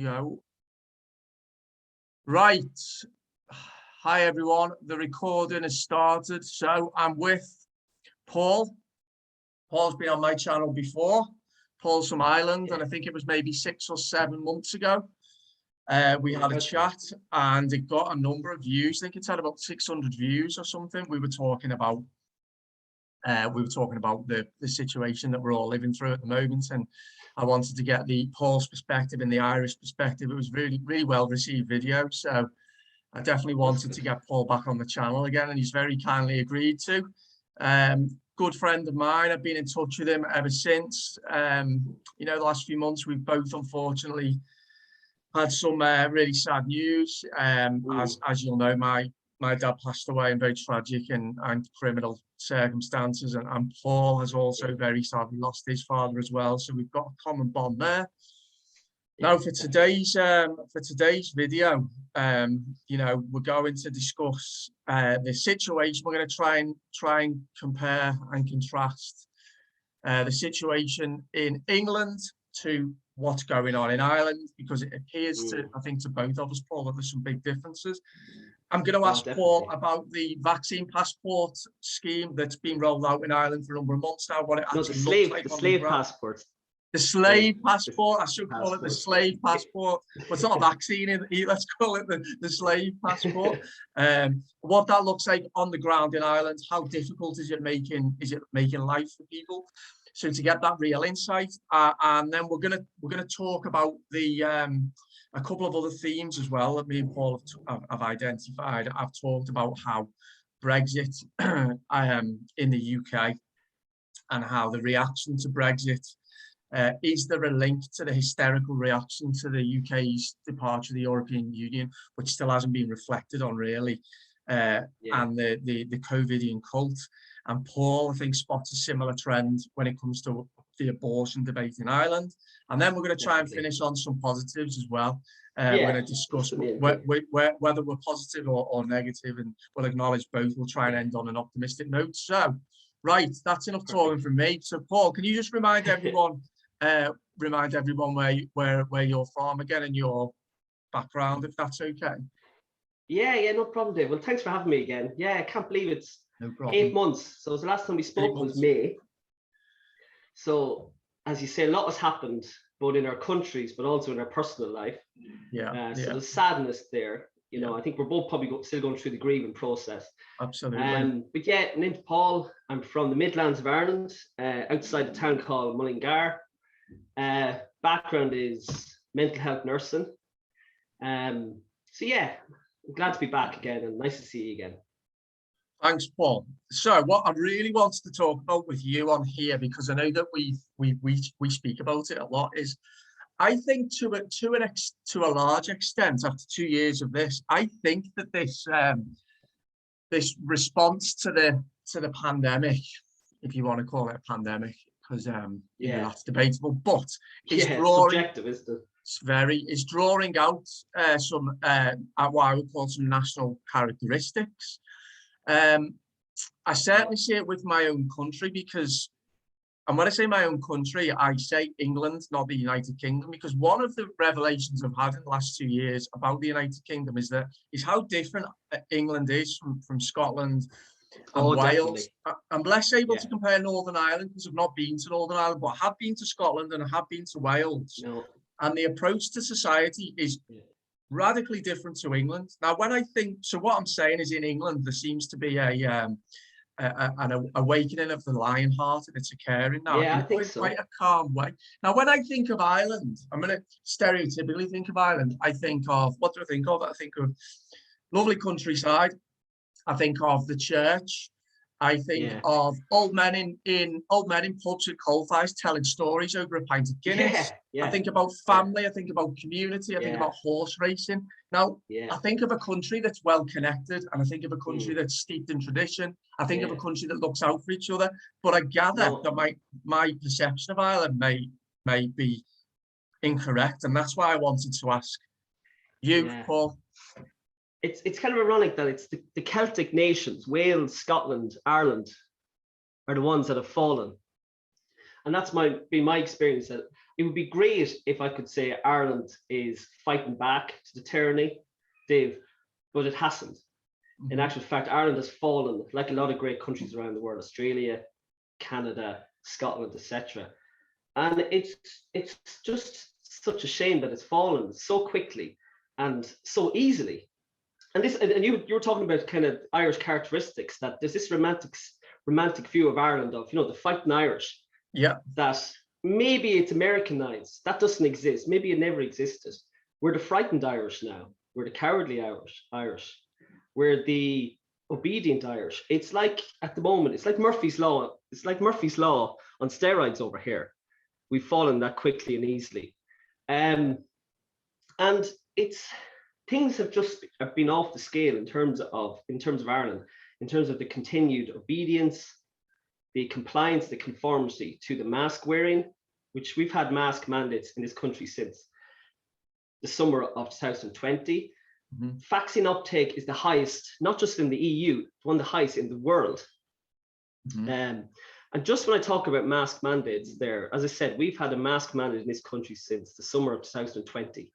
Go. Right. Hi, everyone. The recording has started. So I'm with Paul. Paul's been on my channel before. Paul's from Ireland, and I think it was maybe 6 or 7 months ago. We had a chat and it got a number of views. I think it's had about 600 views or something. We were talking about the situation that we're all living through at the moment, and I wanted to get the Paul's perspective and the Irish perspective. It was really well received video, so I definitely wanted to get Paul back on the channel again, and he's very kindly agreed to. Good friend of mine. I've been in touch with him ever since. You know, the last few months we've both unfortunately had some really sad news. As you'll know, my dad passed away in very tragic and criminal circumstances, and Paul has also very sadly lost his father as well. So we've got a common bond there. Now, for today's video, you know, we're going to discuss the situation. We're going to try and compare and contrast the situation in England to what's going on in Ireland, because it appears to, I think, to both of us, Paul, that there's some big differences. I'm going to ask Paul about the vaccine passport scheme that's been rolled out in Ireland for a number of months now, what it actually looks like. The slave passport. The slave passport, I should call it the slave passport, but it's not a vaccine, let's call it the slave passport. What that looks like on the ground in Ireland, how difficult is it making life for people? So to get that real insight, and then we're gonna talk about the a couple of other themes as well that me and Paul have identified. I've talked about how Brexit in the UK and how the reaction to Brexit, is there a link to the hysterical reaction to the UK's departure of the European Union, which still hasn't been reflected on really, and the COVIDian cult. And Paul, I think, spots a similar trend when it comes to the abortion debate in Ireland. And then we're going to try and finish on some positives as well. We're going to discuss whether we're positive or negative, and we'll acknowledge both. We'll try and end on an optimistic note. So, right, that's enough talking from me. So, Paul, can you just remind everyone where you're from again and your background, if that's okay? Yeah, no problem, Dave. Well, thanks for having me again. Yeah, I can't believe it's 8 months. So the last time we spoke was May. So as you say, a lot has happened, both in our countries, but also in our personal life. So there's sadness there. You know, I think we're both probably still going through the grieving process. Absolutely. But yeah, name's Paul. I'm from the Midlands of Ireland, outside the town called Mullingar. Background is mental health nursing. So yeah, I'm glad to be back again, and nice to see you again. Thanks, Paul. So what I really wanted to talk about with you on here, because I know that we speak about it a lot, is I think to a large extent, after 2 years of this, I think that this response to the pandemic, if you want to call it a pandemic, because you know, that's debatable, but it's subjective, isn't it? It's drawing out some what I would call some national characteristics. I certainly see it with my own country, because, and when I say my own country, I say England, not the United Kingdom, because one of the revelations I've had in the last 2 years about the United Kingdom is how different England is from Scotland and Wales. I'm less able to compare Northern Ireland because I've not been to Northern Ireland, but I have been to Scotland and I have been to Wales. And the approach to society is radically different to England. Now, when I think, so what I'm saying is, in England, there seems to be an awakening of the lion heart, and it's occurring now in quite a calm way. Now, when I think of Ireland, I'm going to stereotypically think of Ireland. I think of, what do I think of? I think of lovely countryside. I think of the church. I think of old men in pubs at coalfires telling stories over a pint of Guinness. I think about family. I think about community. I think about horse racing. Now, I think of a country that's well connected, and I think of a country that's steeped in tradition. I think of a country that looks out for each other. But I gather that my perception of Ireland may be incorrect, and that's why I wanted to ask you, Paul. It's kind of ironic that it's the Celtic nations, Wales, Scotland, Ireland, are the ones that have fallen. And that's been my experience. That it would be great if I could say Ireland is fighting back to the tyranny, Dave, but it hasn't. In actual fact, Ireland has fallen, like a lot of great countries around the world, Australia, Canada, Scotland, etc. And it's just such a shame that it's fallen so quickly and so easily. And this, and you were talking about kind of Irish characteristics, that there's this romantic view of Ireland of, you know, the fighting Irish. Yeah. That maybe it's Americanized. That doesn't exist. Maybe it never existed. We're the frightened Irish now. We're the cowardly Irish. We're the obedient Irish. It's like, at the moment, it's like Murphy's Law. It's like Murphy's Law on steroids over here. We've fallen that quickly and easily. And it's, things have just been off the scale in terms of Ireland, in terms of the continued obedience, the compliance, the conformity to the mask wearing, which we've had mask mandates in this country since the summer of 2020. Vaccine uptake is the highest, not just in the EU, it's one of the highest in the world. And just when I talk about mask mandates there, as I said, we've had a mask mandate in this country since the summer of 2020.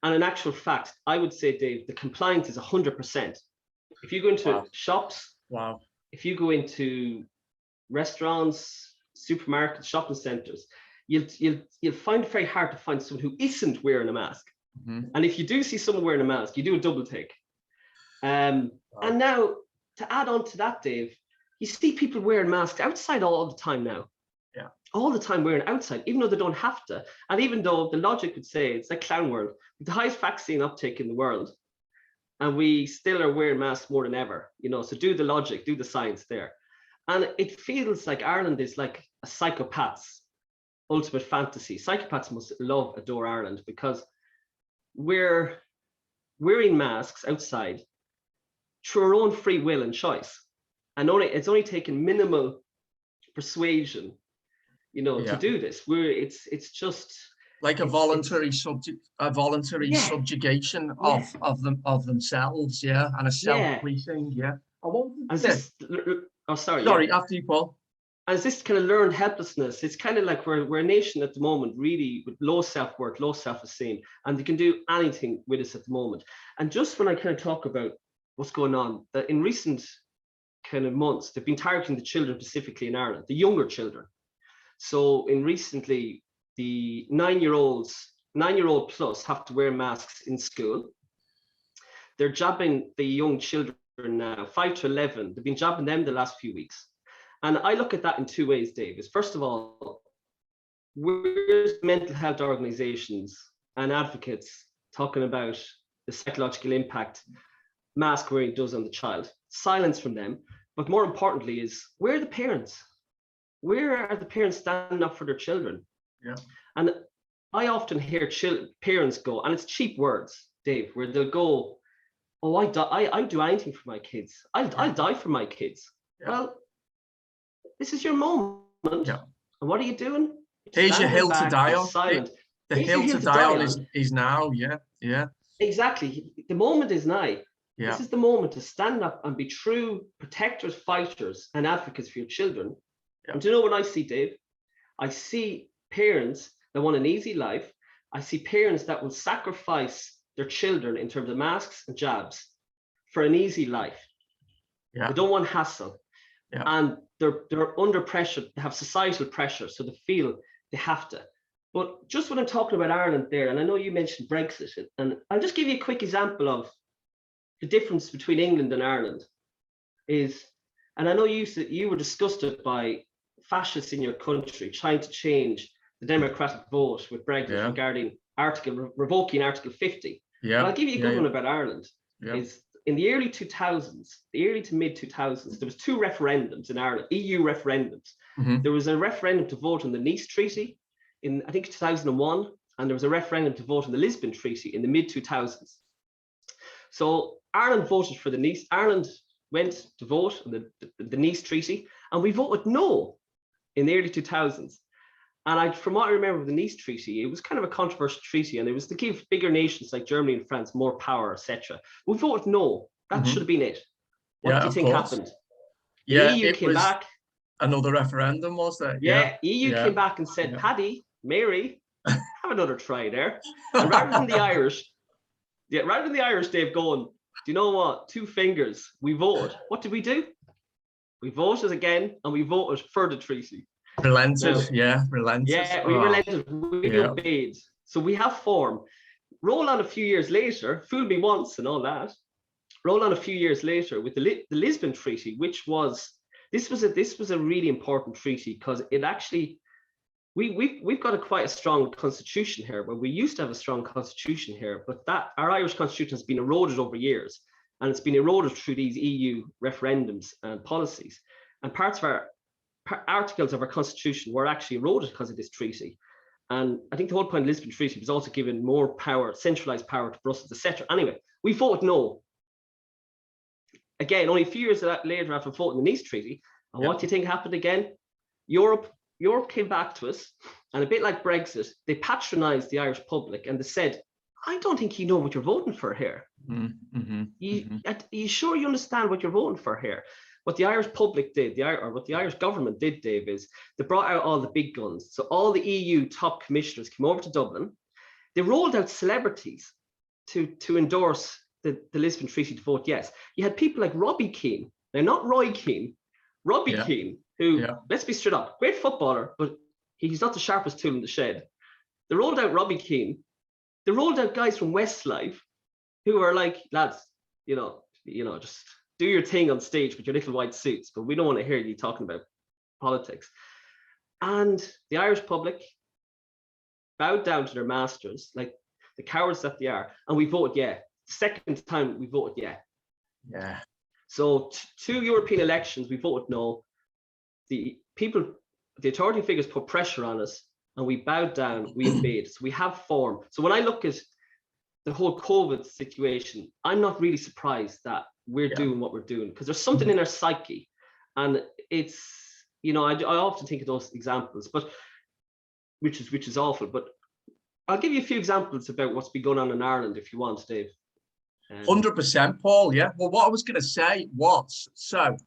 And in actual fact, I would say, Dave, the compliance is 100%. If you go into shops, if you go into restaurants, supermarkets, shopping centers, you'll find it very hard to find someone who isn't wearing a mask. And if you do see someone wearing a mask, you do a double take. And now, to add on to that, Dave, you see people wearing masks outside all the time now. All the time wearing outside, even though they don't have to. And even though the logic would say it's like clown world, the highest vaccine uptake in the world, and we still are wearing masks more than ever, you know, so do the logic, do the science there. And it feels like Ireland is like a psychopath's ultimate fantasy. Psychopaths must love, adore Ireland, because we're wearing masks outside through our own free will and choice. And it's only taken minimal persuasion, you know, to do this. It's just like a voluntary subjugation of themselves, and a self-policing, Sorry, after you, Paul. As this kind of learned helplessness, it's kind of like we're a nation at the moment, really, with low self-worth, low self-esteem, and they can do anything with us at the moment. And just when I kind of talk about what's going on, that in recent kind of months, they've been targeting the children specifically in Ireland, the younger children. So in recently, the 9-year-old plus have to wear masks in school. They're jabbing the young children now, 5 to 11. They've been jabbing them the last few weeks. And I look at that in two ways, Dave. First of all, where's mental health organizations and advocates talking about the psychological impact mask wearing does on the child? Silence from them. But more importantly is, where are the parents? Where are the parents standing up for their children? And I often hear parents go, and it's cheap words, Dave, where they'll go, oh, I'd do anything for my kids. I'll die for my kids. Well, this is your moment. And what are you doing? Here's your hill to die on. Silent. The hill to die on is now. Exactly. The moment is now. This is the moment to stand up and be true protectors, fighters, and advocates for your children. And do you know what I see, Dave? I see parents that want an easy life. I see parents that will sacrifice their children in terms of masks and jabs for an easy life. They don't want hassle. And they're under pressure, they have societal pressure, so they feel they have to. But just when I'm talking about Ireland there, and I know you mentioned Brexit, and I'll just give you a quick example of the difference between England and Ireland is, and I know you were disgusted by fascists in your country trying to change the democratic vote with Brexit regarding revoking Article 50. But I'll give you a good one about Ireland. Is in the early 2000s, the early to mid 2000s, there was 2 referendums in Ireland, EU referendums. There was a referendum to vote on the Nice Treaty in, I think, 2001, and there was a referendum to vote on the Lisbon Treaty in the mid 2000s. So Ireland voted for the Nice. Ireland went to vote on the Nice Treaty, and we voted no in the early 2000s. And from what I remember of the Nice Treaty, it was kind of a controversial treaty, and it was to give bigger nations like Germany and France more power, etc. We voted no. That should have been it. What do you think happened? The EU came back. Another referendum, was there? EU came back and said, Paddy, Mary, have another try there. And rather than the Irish, Dave, going, do you know what? 2 fingers, we voted. What did we do? We voted again, and we voted for the treaty. Relented, Now, yeah, relented. Yeah, we relented, we obeyed. So we have form. Roll on a few years later, fool me once and all that. Roll on a few years later with the Lisbon Treaty, which was this was a really important treaty because it actually we've got quite a strong constitution here. But we used to have a strong constitution here, but that our Irish constitution has been eroded over years, and it's been eroded through these EU referendums and policies. And parts of our articles of our constitution were actually eroded because of this treaty. And I think the whole point of the Lisbon Treaty was also given more power, centralized power to Brussels, etc. Anyway, we voted no. Again, only a few years later after voting the Nice Treaty, and what do you think happened again? Europe came back to us, and a bit like Brexit, they patronized the Irish public and they said, I don't think you know what you're voting for here. Are you sure you understand what you're voting for here? What the Irish public did, or what the Irish government did, Dave, is they brought out all the big guns. So all the EU top commissioners came over to Dublin. They rolled out celebrities to endorse the Lisbon Treaty to vote yes. You had people like Robbie Keane, now not Roy Keane, Robbie Keane, who, let's be straight up, great footballer, but he's not the sharpest tool in the shed. They rolled out Robbie Keane. They rolled out guys from Westlife who are like, lads, you know, just do your thing on stage with your little white suits, but we don't want to hear you talking about politics. And the Irish public bowed down to their masters, like the cowards that they are, and we voted yeah. Second time we voted yeah. Yeah. So 2 European elections, we voted no. The authority figures put pressure on us, and we bowed down, we obeyed. So we have form. So when I look at the whole COVID situation, I'm not really surprised that we're doing what we're doing, because there's something in our psyche. And it's, you know, I often think of those examples, but which is awful. But I'll give you a few examples about what's been going on in Ireland if you want, Dave. 100%, Paul. Yeah. Well, what I was going to say was, so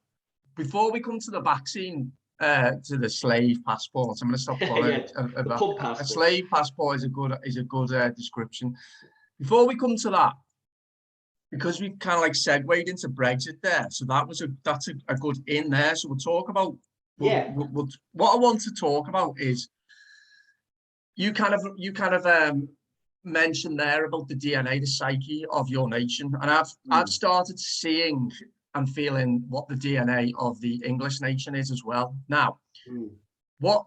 before we come to the vaccine, to the slave passport, I'm going to stop calling it a slave passport is a good description. Before we come to that, because we've kind of like segued into Brexit there, so that's a good in there. So we'll talk about what I want to talk about is you kind of mentioned there about the DNA, the psyche of your nation, and I've started seeing and feeling what the DNA of the English nation is as well. Now, what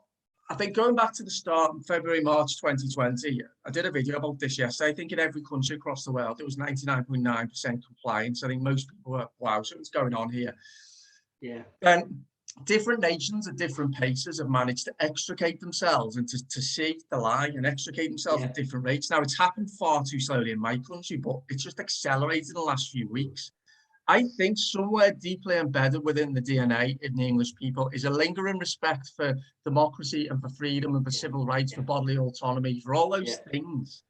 I think going back to the start, February, March 2020, I did a video about this yesterday. I think in every country across the world, it was 99.9% compliance. I think most people were, wow, so what's going on here? Yeah. And different nations at different paces have managed to extricate themselves and to see the lie and extricate themselves at different rates. Now, it's happened far too slowly in my country, but it's just accelerated in the last few weeks. I think somewhere deeply embedded within the DNA in the English people is a lingering respect for democracy and for freedom and for civil rights, for bodily autonomy, for all those things.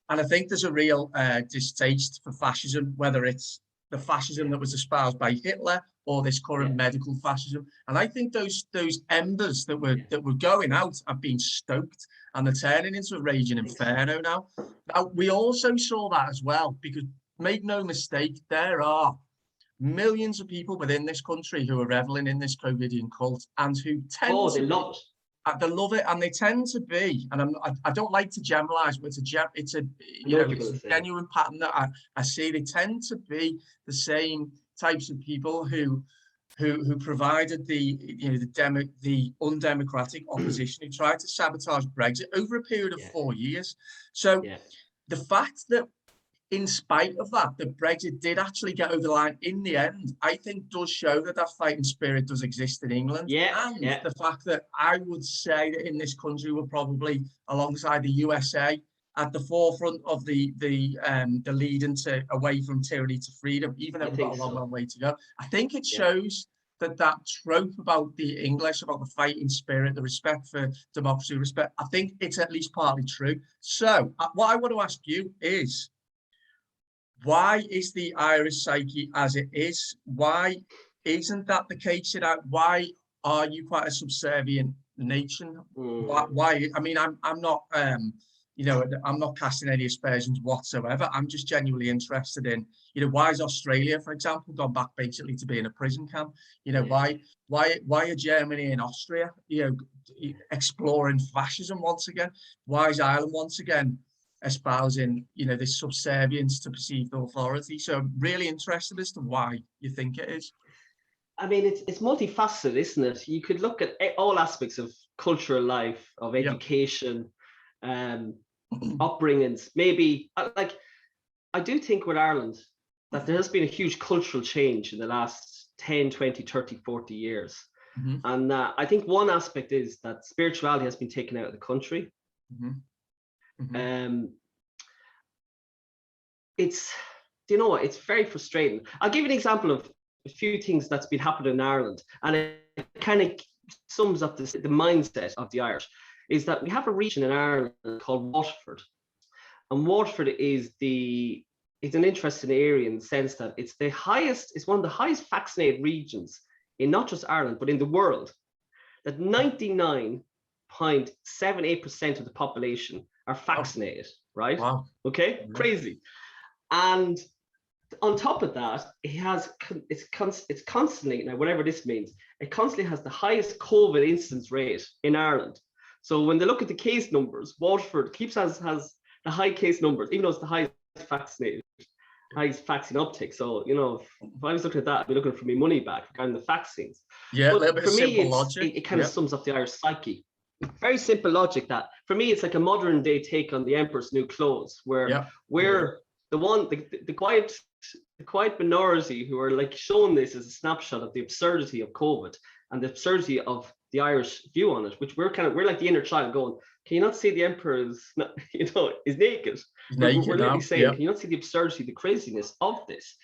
And I think there's a real distaste for fascism, whether it's the fascism that was espoused by Hitler or this current medical fascism. And I think those embers that were going out have been stoked, and they're turning into a raging inferno now. Now, we also saw that as well, because make no mistake, there are millions of people within this country who are reveling in this COVIDian cult and who tend to love it. They love it, and they tend to be, and I don't like to generalize, but it's a genuine pattern that I see. They tend to be the same types of people who provided the undemocratic opposition, who tried to sabotage Brexit over a period of 4 years. So the fact that, in spite of that, the Brexit did actually get over the line in the end, I think does show that that fighting spirit does exist in England. The fact that I would say that in this country we're probably, alongside the USA, at the forefront of the lead away from tyranny to freedom, even though we've got a long way to go. I think it shows that trope about the English, about the fighting spirit, the respect for democracy, I think it's at least partly true. So what I want to ask you is, why is the Irish psyche as it is? Why isn't that the case? Why are you quite a subservient nation? Why? I mean, I'm not you know, I'm not casting any aspersions whatsoever. I'm just genuinely interested in, you know, why is Australia, for example, gone back basically to being a prison camp? You know, why are Germany and Austria, you know, exploring fascism once again? Why is Ireland once again espousing, you know, this subservience to perceived authority? So I'm really interested as to why you think it is. I mean, it's multifaceted, isn't it? You could look at all aspects of cultural life, of education, upbringings. Maybe, like, I do think with Ireland that there has been a huge cultural change in the last 10, 20, 30, 40 years. And I think one aspect is that spirituality has been taken out of the country. It's, you know, it's very frustrating. I'll give you an example of a few things that's been happening in Ireland, and it kind of sums up the mindset of the Irish. Is that we have a region in Ireland called Waterford, and Waterford is an interesting area in the sense that it's one of the highest vaccinated regions in not just Ireland but in the world. That 99.78% of the population are vaccinated, right? Wow. Okay, crazy. And on top of that, it's constantly, now whatever this means, it constantly has the highest COVID incidence rate in Ireland. So when they look at the case numbers, Waterford has the high case numbers, even though it's the highest vaccinated, highest vaccine uptake. So, you know, if I was looking at that, I'd be looking for my money back regarding the vaccines. Yeah, but a little bit for of me, simple logic. It kind of sums up the Irish psyche. Very simple logic that, for me, it's like a modern day take on the Emperor's New Clothes, where we're the quiet minority who are like showing this as a snapshot of the absurdity of COVID and the absurdity of the Irish view on it, which we're like the inner child going, can you not see the Emperor is, you know, is naked? We're literally saying, can you not see the absurdity, the craziness of this?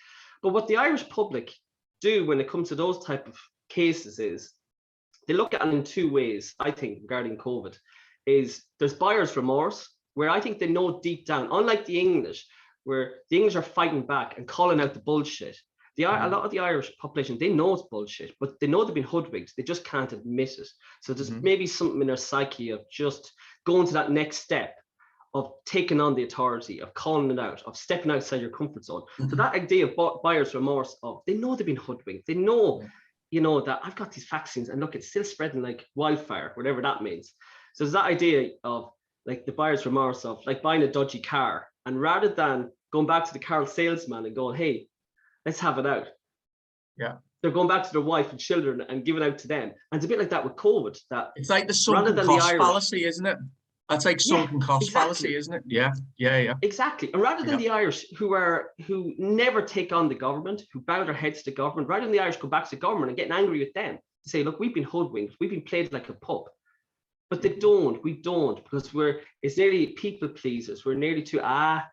But what the Irish public do when it comes to those type of cases is they look at it in two ways, I think, regarding COVID. Is there's buyer's remorse, where I think they know deep down, unlike the English, where the English are fighting back and calling out the bullshit. A lot of the Irish population, they know it's bullshit, but they know they've been hoodwinked. They just can't admit it. So there's maybe something in their psyche of just going to that next step of taking on the authority, of calling it out, of stepping outside your comfort zone. So that idea of buyer's remorse, of they know they've been hoodwinked. They know, you know, that I've got these vaccines and look, it's still spreading like wildfire, whatever that means. So there's that idea of like the buyer's remorse of like buying a dodgy car, and rather than going back to the car salesman and going, hey, let's have it out. Yeah. They're going back to their wife and children and giving out to them. And it's a bit like that with COVID. That it's like the sunken cost fallacy, isn't it? That's like sunken cost fallacy, isn't it? Yeah. Exactly. And rather than the Irish who never take on the government, who bow their heads to the government, rather than the Irish go back to the government and getting angry with them, to say, look, we've been hoodwinked, we've been played like a pup. But we don't, because it's nearly people pleasers. We're nearly to,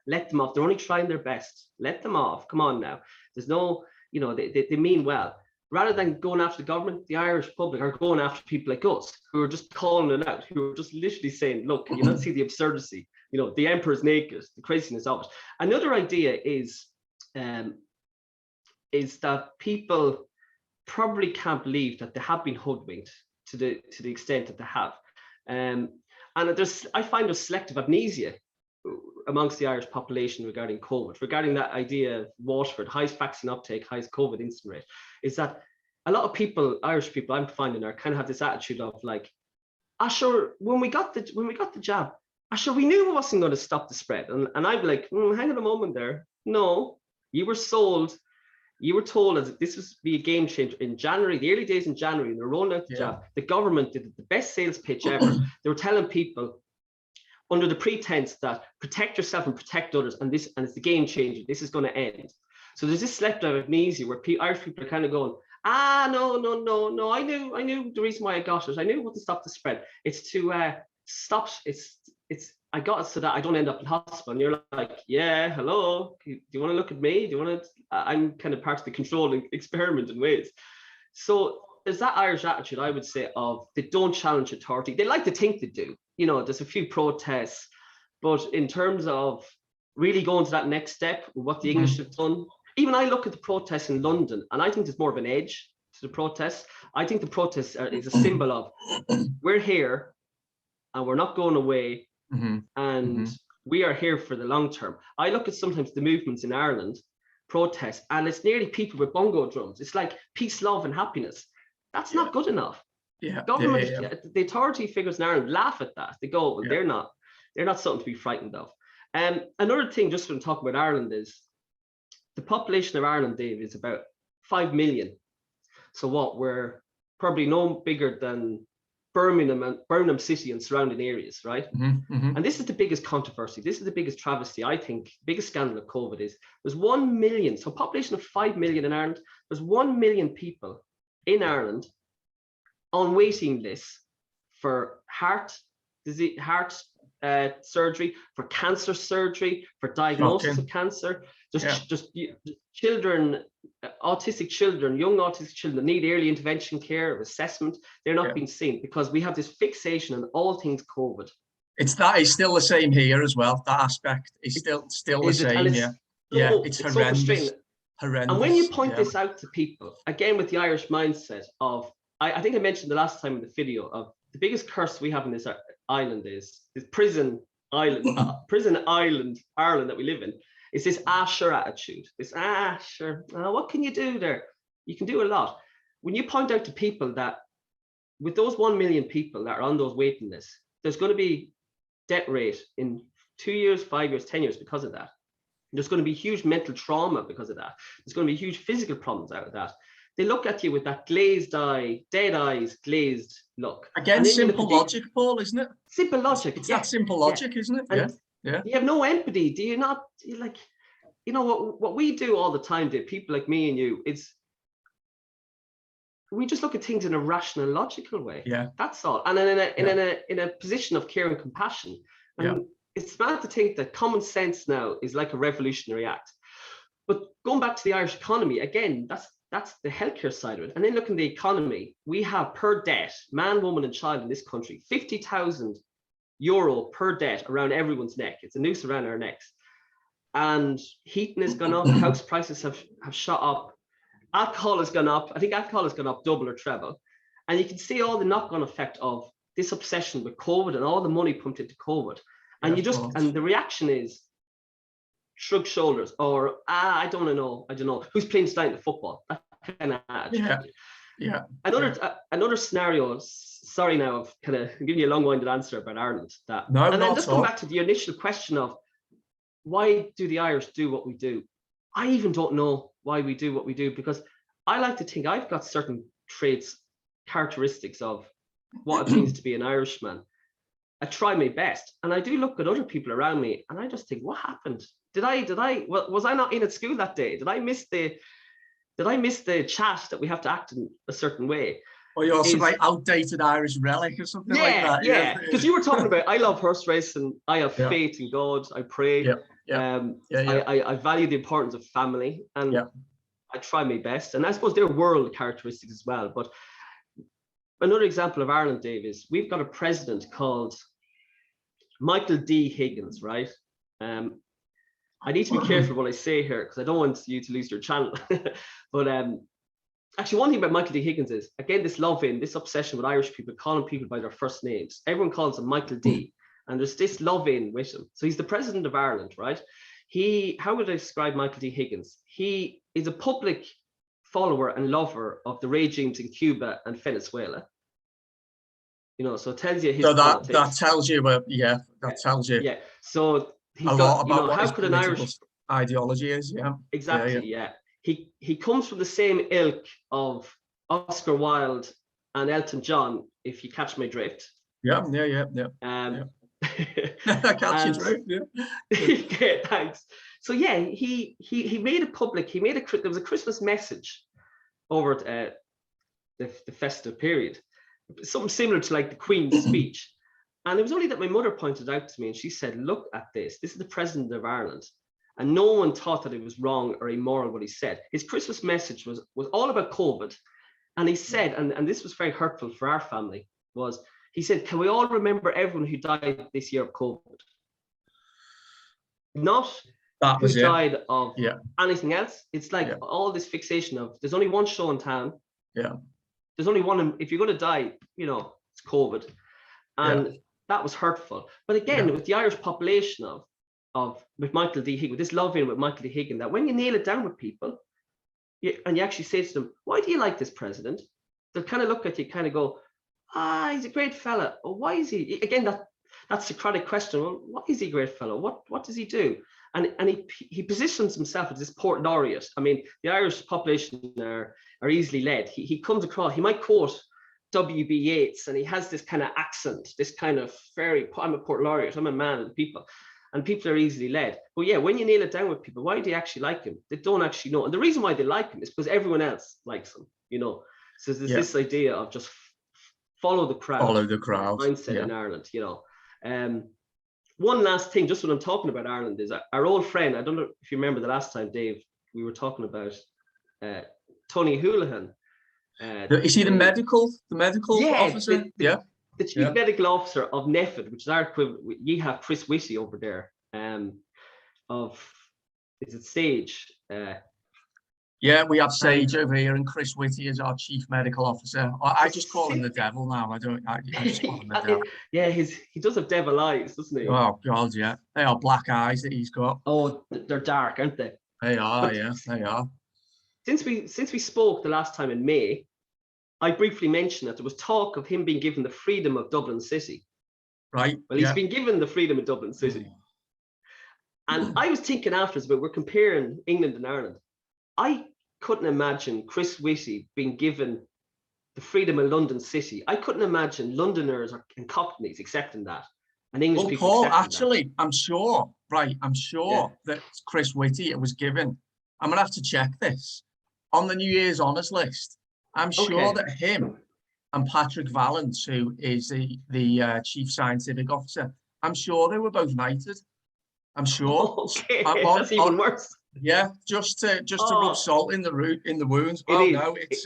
let them off. They're only trying their best. Let them off. Come on now. There's no, you know, they mean well. Rather than going after the government, the Irish public are going after people like us, who are just calling it out, who are just literally saying, look, can you not see the absurdity? You know, the Emperor's naked, the craziness of it. Another idea is that people probably can't believe that they have been hoodwinked to the extent that they have. And I find there's selective amnesia amongst the Irish population regarding COVID, regarding that idea of Waterford, highest vaccine uptake, highest COVID incidence rate, is that a lot of people, Irish people I'm finding, are kind of have this attitude of like, sure, when we got the jab, sure, we knew it wasn't going to stop the spread. And I'd be like, hang on a moment there. No, you were told that this was be a game changer in January, the early days in January, and they're rolling out the jab. The government did the best sales pitch ever. They were telling people under the pretense that protect yourself and protect others, and it's the game changer. This is going to end. So there's this selective amnesia where Irish people are kind of going, no, I knew the reason why I got it. I knew it wouldn't stop the spread. It's to stop. I got it so that I don't end up in hospital. And you're like, yeah, hello. Do you want to look at me? Do you want to? I'm kind of part of the controlling experiment in ways. So there's that Irish attitude, I would say, of they don't challenge authority. They like to think they do. You know, there's a few protests, but in terms of really going to that next step, what the English have done, even I look at the protests in London, and I think there's more of an edge to the protests. I think the protests is a symbol of we're here, and we're not going away. and we are here for the long term. I look at sometimes the movements in Ireland, protests, and it's nearly people with bongo drums. It's like peace, love, and happiness. That's not good enough. Government, the authority figures in Ireland laugh at that. They go, well, they're not something to be frightened of. Another thing, just when talking about Ireland, is the population of Ireland, Dave, is about 5 million. So what, we're probably no bigger than Birmingham City and surrounding areas, right? And this is the biggest controversy. This is the biggest travesty, I think. Biggest scandal of COVID is there's 1 million. So population of 5 million in Ireland. There's 1 million people in Ireland on waiting lists for heart disease, surgery, for cancer surgery, for diagnosis of cancer. Just children, autistic children, young autistic children need early intervention care, assessment. They're not being seen because we have this fixation on all things COVID. It's still the same here as well. That aspect is still the same. It's horrendous. Horrendous. And when you point this out to people, again with the Irish mindset of, I think I mentioned the last time in the video of the biggest curse we have in this island is this prison island, Ireland that we live in. It's this sure attitude. This sure, what can you do there? You can do a lot. When you point out to people that with those 1 million people that are on those waiting lists, there's going to be death rate in 2 years, 5 years, 10 years because of that. There's going to be huge mental trauma because of that. There's going to be huge physical problems out of that. They look at you with that glazed eye, dead eyes, glazed look. Again, simple logic, Paul, isn't it? Simple logic. It's that simple logic, isn't it? And you have no empathy. Do you not? Like, you know what we do all the time, Dave, people like me and you, we just look at things in a rational, logical way. That's all. And in a position of care and compassion. And it's smart to think that common sense now is like a revolutionary act. But going back to the Irish economy, again, that's the healthcare side of it. And then look at the economy. We have per debt, man, woman, and child in this country, 50,000 euro per debt around everyone's neck. It's a noose around our necks. And heating has gone up, house prices have shot up, alcohol has gone up. I think alcohol has gone up double or treble. And you can see all the knock-on effect of this obsession with COVID and all the money pumped into COVID. And and the reaction is shrug shoulders, or I don't know who's playing tonight in the football. That kind of attitude. Another scenario. Sorry, now I've kind of given you a long-winded answer about Ireland. And then just come back to the initial question of why do the Irish do what we do? I even don't know why we do what we do, because I like to think I've got certain traits, characteristics of what it means to be an Irishman. I try my best, and I do look at other people around me, and I just think, what happened? Was I not in at school that day? Did I miss the chat that we have to act in a certain way? Or you're some like outdated Irish relic or something like that. Yeah, because you were talking about, I love horse racing, I have faith in God, I pray. I value the importance of family, and I try my best. And I suppose they're world characteristics as well. But another example of Ireland, Dave, is we've got a president called Michael D. Higgins, right? I need to be careful what I say here because I don't want you to lose your channel. But actually, one thing about Michael D. Higgins is, again, this love-in, this obsession with Irish people, calling people by their first names. Everyone calls him Michael D. And there's this love-in with him. So he's the president of Ireland, right? How would I describe Michael D. Higgins? He is a public follower and lover of the regimes in Cuba and Venezuela. You know, so it tells you his that tells you tells you so he's a got, lot about what how could an Irish ideology is. Exactly. He comes from the same ilk of Oscar Wilde and Elton John, if you catch my drift. I catch your drift. Okay, thanks. So he made it public. There was a Christmas message over the festive period, something similar to like the Queen's speech. And it was only that my mother pointed out to me, and she said, look at this. This is the president of Ireland. And no one thought that it was wrong or immoral what he said. His Christmas message was all about COVID. And he said, and this was very hurtful for our family, he said, can we all remember everyone who died this year of COVID? Not who died of anything else. It's like all this fixation of, there's only one show in town. There's only one, if you're going to die, it's COVID. And that was hurtful. But again, with the Irish population with Michael D. Higgin, with this love in with Michael D. Higgin, that when you nail it down with people, and you actually say to them, why do you like this president? They'll kind of look at you, kind of go, he's a great fella. Or why is he? Again, that Socratic question. Well, why is he a great fellow? What does he do? And he positions himself as this port laureate. I mean, the Irish population are easily led. He comes across. He might quote W.B. Yeats, and he has this kind of accent, this kind of I'm a port laureate. I'm a man of the people, and people are easily led. But yeah, when you nail it down with people, why do you actually like him? They don't actually know, and the reason why they like him is because everyone else likes him. So there's this idea of just follow the crowd mindset in Ireland. One last thing, just when I'm talking about Ireland, is our old friend. I don't know if you remember the last time, Dave, we were talking about Tony Houlihan. Is he the medical officer? The chief medical officer of NEFID, which is our equivalent. You have Chris Whitty over there. Is it Sage? We have Sage over here, and Chris Whitty is our chief medical officer. I just call him the devil now. I just call him the devil. Yeah, he does have devil eyes, doesn't he? Oh God, yeah. They are black eyes that he's got. Oh, they're dark, aren't they? They are, they are. Since we spoke the last time in May, I briefly mentioned that there was talk of him being given the freedom of Dublin City. Right. Well, he's been given the freedom of Dublin City. And I was thinking afterwards, but we're comparing England and Ireland. I couldn't imagine Chris Whitty being given the freedom of London City. I couldn't imagine Londoners and Cockneys accepting that. And English people Paul, actually, that. I'm sure that Chris Whitty was given. I'm going to have to check this. On the New Year's Honours list, I'm sure that him and Patrick Vallance, who is the chief scientific officer, I'm sure they were both knighted. I'm sure. Okay, that's even worse. Yeah, just to rub salt in the wounds. No, it's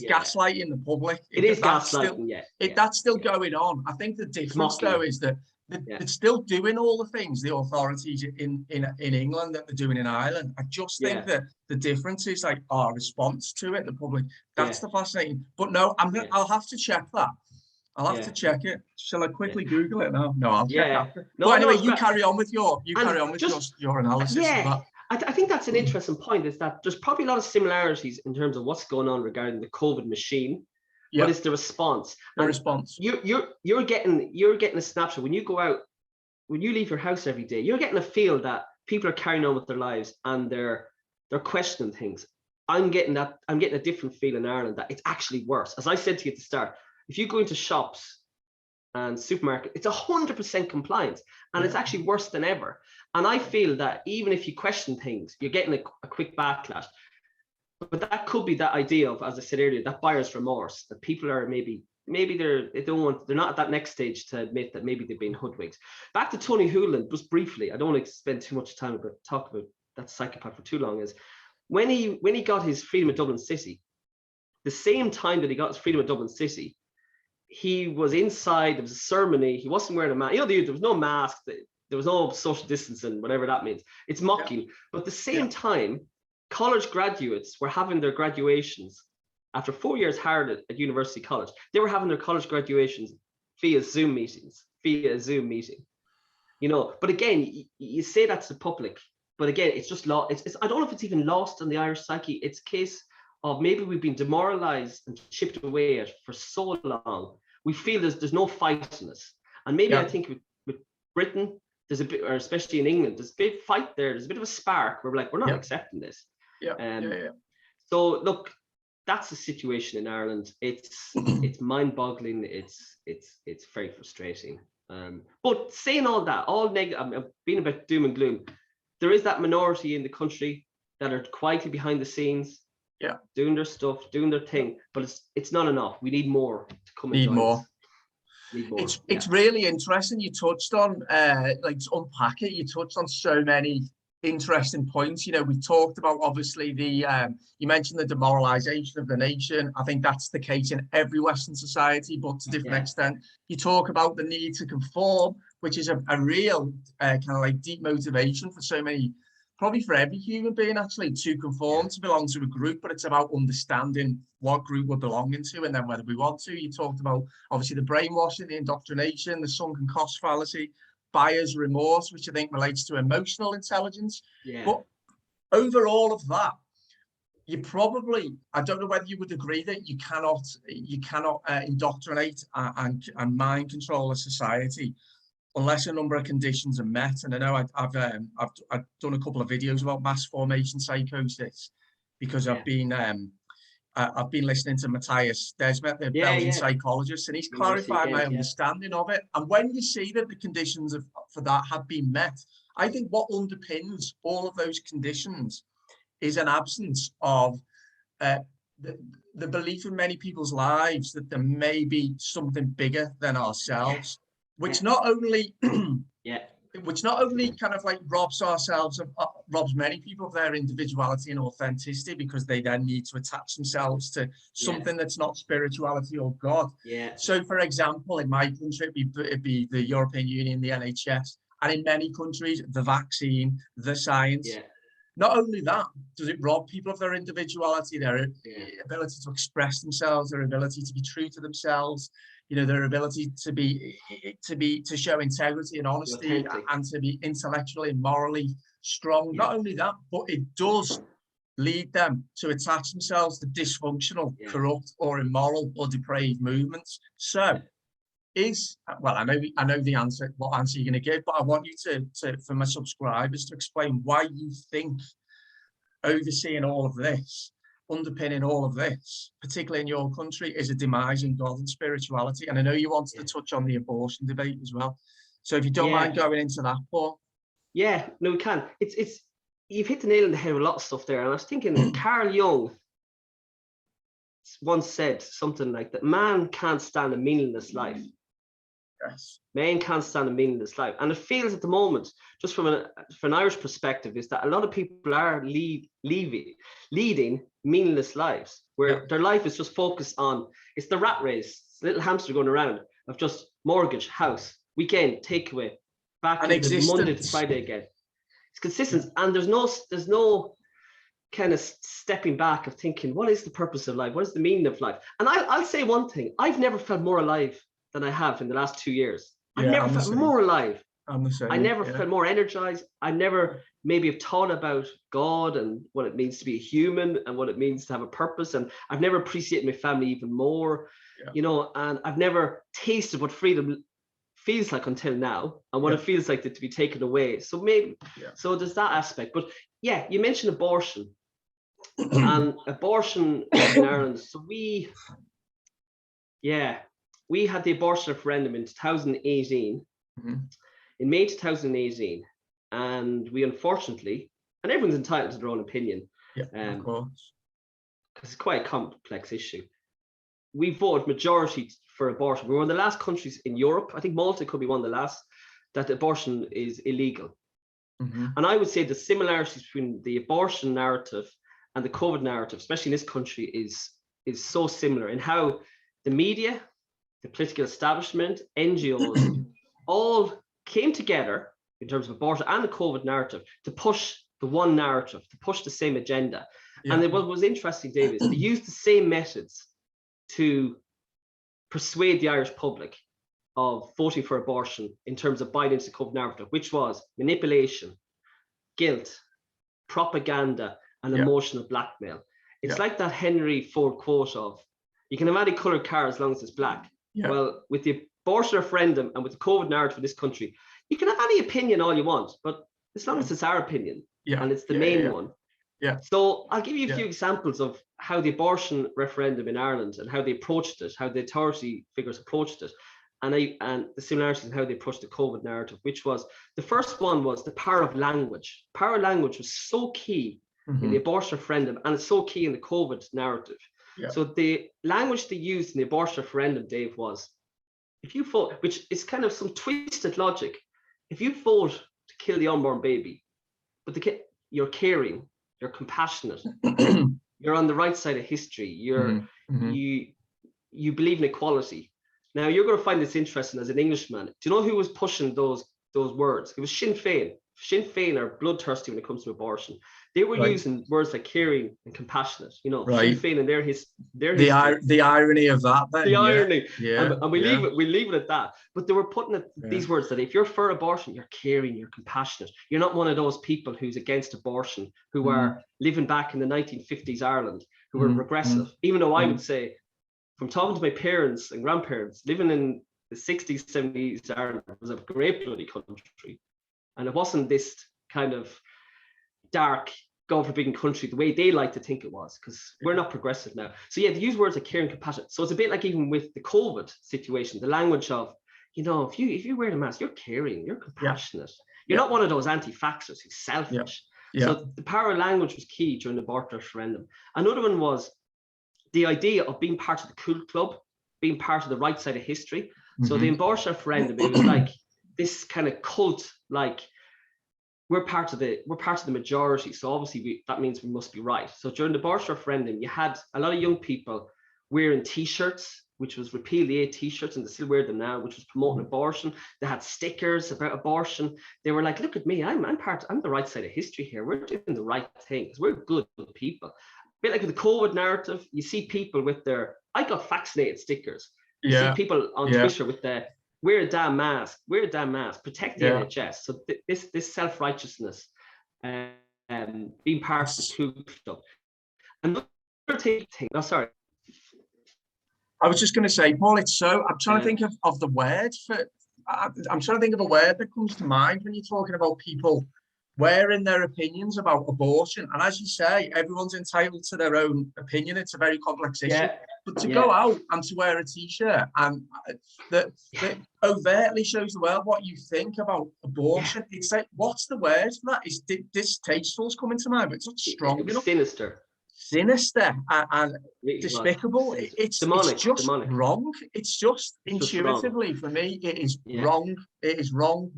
gaslighting the public. It is gaslighting. That's still going on. I think the difference though is that they're still doing all the things the authorities in England that they're doing in Ireland. I just think that the difference is like our response to it, the public. That's the fascinating. But no, I'll have to check that. I'll have to check it. Shall I quickly Google it now? No, I'll check after. No, anyway, you carry on with your your analysis of that. I think that's an interesting point, is that there's probably a lot of similarities in terms of what's going on regarding the COVID machine. But it's the response. You're getting a snapshot when you go out, when you leave your house every day. You're getting a feel that people are carrying on with their lives and they're questioning things. I'm getting a different feel in Ireland that it's actually worse. As I said to you at the start, if you go into shops and supermarkets, it's 100% compliance, and it's actually worse than ever. And I feel that even if you question things, you're getting a quick backlash. But that could be that idea of, as I said earlier, that buyer's remorse, that people are maybe they're not at that next stage to admit that maybe they've been hoodwinked. Back to Tony Houlihan, just briefly. I don't want to spend too much time talk about that psychopath for too long. Is when he got his freedom of Dublin City, the same time that he got his freedom of Dublin City, he was inside. There was a ceremony. He wasn't wearing a mask. There was no mask. There was no social distancing, whatever that means. It's mocking. But at the same time, college graduates were having their graduations after 4 years hard at university college. They were having their college graduations via Zoom meeting. But again, you say that's the public, but again, it's just I don't know if it's even lost in the Irish psyche. It's a case of maybe we've been demoralized and chipped away at for so long. We feel there's no fight in us. And maybe I think with Britain, there's a bit, or especially in England, there's a bit of fight there. There's a bit of a spark where we're like, we're not accepting this. So look, that's the situation in Ireland. It's mind-boggling. It's very frustrating. But saying all that, all negative, I'm being about doom and gloom. There is that minority in the country that are quietly behind the scenes, doing their stuff, doing their thing. But it's not enough. We need more to come and join us. It's really interesting. You touched on like to unpack it. You touched on so many interesting points. We talked about obviously you mentioned the demoralization of the nation. I think that's the case in every Western society, but to different extent. You talk about the need to conform, which is a real kind of like deep motivation for so many probably for every human being actually, to conform, to belong to a group, but it's about understanding what group we're belonging to and then whether we want to. You talked about obviously the brainwashing, the indoctrination, the sunken cost fallacy, buyer's remorse, which I think relates to emotional intelligence. But over all of that, you probably, I don't know whether you would agree that you cannot indoctrinate and mind control a society unless a number of conditions are met. And I know I've done a couple of videos about mass formation psychosis because I've been listening to Matthias Desmet, the Belgian psychologist, and he's clarified my understanding of it. And when you see that the conditions for that have been met, I think what underpins all of those conditions is an absence of the belief in many people's lives that there may be something bigger than ourselves, which not only kind of like robs many people of their individuality and authenticity, because they then need to attach themselves to something that's not spirituality or God. So, for example, in my country, it'd be the European Union, the NHS, and in many countries, the vaccine, the science. Not only that, does it rob people of their individuality, their ability to express themselves, their ability to be true to themselves, their ability to show integrity and honesty, and to be intellectually and morally strong. Not only that, but it does lead them to attach themselves to dysfunctional, corrupt, or immoral or depraved movements. So, I know the answer, what answer you're going to give, but I want you to for my subscribers to explain why you think overseeing all of this, underpinning all of this, particularly in your country, is a demise in God and spirituality. And I know you wanted to touch on the abortion debate as well. So if you don't mind going into that, Paul. Yeah, no, we can. It's you've hit the nail on the head with a lot of stuff there. And I was thinking, Carl Jung once said something like that: man can't stand a meaningless life. Man can't stand a meaningless life. And it feels at the moment, just from an Irish perspective, is that a lot of people are leading meaningless lives, where their life is just focused on, it's the rat race, it's the little hamster going around of just mortgage, house, weekend, takeaway, back to Monday to Friday again. It's consistent, and there's no kind of stepping back of thinking, what is the purpose of life? What is the meaning of life? And I'll say one thing: I've never felt more alive than I have in the last 2 years. I've never felt more alive. I never felt more energized. I never maybe have thought about God and what it means to be a human and what it means to have a purpose. And I've never appreciated my family even more, and I've never tasted what freedom feels like until now, and what it feels like to be taken away. So so there's that aspect. But you mentioned abortion and abortion in Ireland. So we had the abortion referendum in 2018, in May 2018, and we unfortunately, and everyone's entitled to their own opinion, of course, because it's quite a complex issue. We voted majority for abortion. We were one of the last countries in Europe, I think Malta could be one of the last, that abortion is illegal. And I would say the similarities between the abortion narrative and the COVID narrative, especially in this country, is so similar in how the media, the political establishment, NGOs, all came together in terms of abortion and the COVID narrative to push the one narrative, to push the same agenda. And what was interesting, David, is they used the same methods to persuade the Irish public of voting for abortion in terms of buying into the COVID narrative, which was manipulation, guilt, propaganda, and emotional blackmail. It's like that Henry Ford quote of, you can have any coloured car as long as it's black. Well, with the abortion referendum and with the COVID narrative in this country, you can have any opinion all you want, but as long as it's our opinion and it's the main one. So I'll give you a few examples of how the abortion referendum in Ireland and how they approached it, how the authority figures approached it, and the similarities in how they approached the COVID narrative, which was, the first one was the power of language. Power of language was so key in the abortion referendum, and it's so key in the COVID narrative. So the language they used in the abortion referendum, Dave, was, if you vote, which is kind of some twisted logic, if you vote to kill the unborn baby, but you're caring, you're compassionate, you're on the right side of history, you believe in equality. Now you're going to find this interesting as an Englishman. Do you know who was pushing those words? It was Sinn Féin. Sinn Féin are bloodthirsty when it comes to abortion. They were using words like caring and compassionate. You know, Sinn Féin and their history. The irony of that. Then, the irony. Yeah. And we leave it at that. But they were putting these words that if you're for abortion, you're caring, you're compassionate. You're not one of those people who's against abortion, who are living back in the 1950s Ireland, who were regressive. Even though I would say, from talking to my parents and grandparents, living in the 60s, 70s Ireland was a great bloody country. And it wasn't this kind of dark, God-forbidden country the way they like to think it was, because we're not progressive now. So yeah, they use words like caring, compassionate. So it's a bit like even with the COVID situation, the language of, you know, if you wear the mask, you're caring, you're compassionate. You're not one of those anti-vaxxers who's selfish. So the power of language was key during the abortion referendum. Another one was the idea of being part of the cool club, being part of the right side of history. So the abortion referendum, it was like this kind of cult, like we're part of the majority. So obviously that means we must be right. So during the abortion referendum, you had a lot of young people wearing T-shirts, which was repeal the 8 T-shirts, and they still wear them now, which was promoting abortion. They had stickers about abortion. They were like, look at me, I'm the right side of history here. We're doing the right thing because we're good people. A bit like with the COVID narrative, you see people with their I got vaccinated stickers. You see people on Twitter with the wear a damn mask, protect the NHS. So this self-righteousness, being part of the Ku Club. Another thing, sorry. I was just going to say, Paul, it's so, I'm trying to think of the word for, I'm trying to think of a word that comes to mind when you're talking about people wearing their opinions about abortion. And as you say, everyone's entitled to their own opinion. It's a very complex issue. But to go out and to wear a T-shirt and that overtly shows the world what you think about abortion, it's like, what's the word for that? It's distasteful is coming to mind, but it's not strong enough. Sinister and despicable. It's just demonic. Wrong. It's just intuitively for me, it is wrong. It is wrong.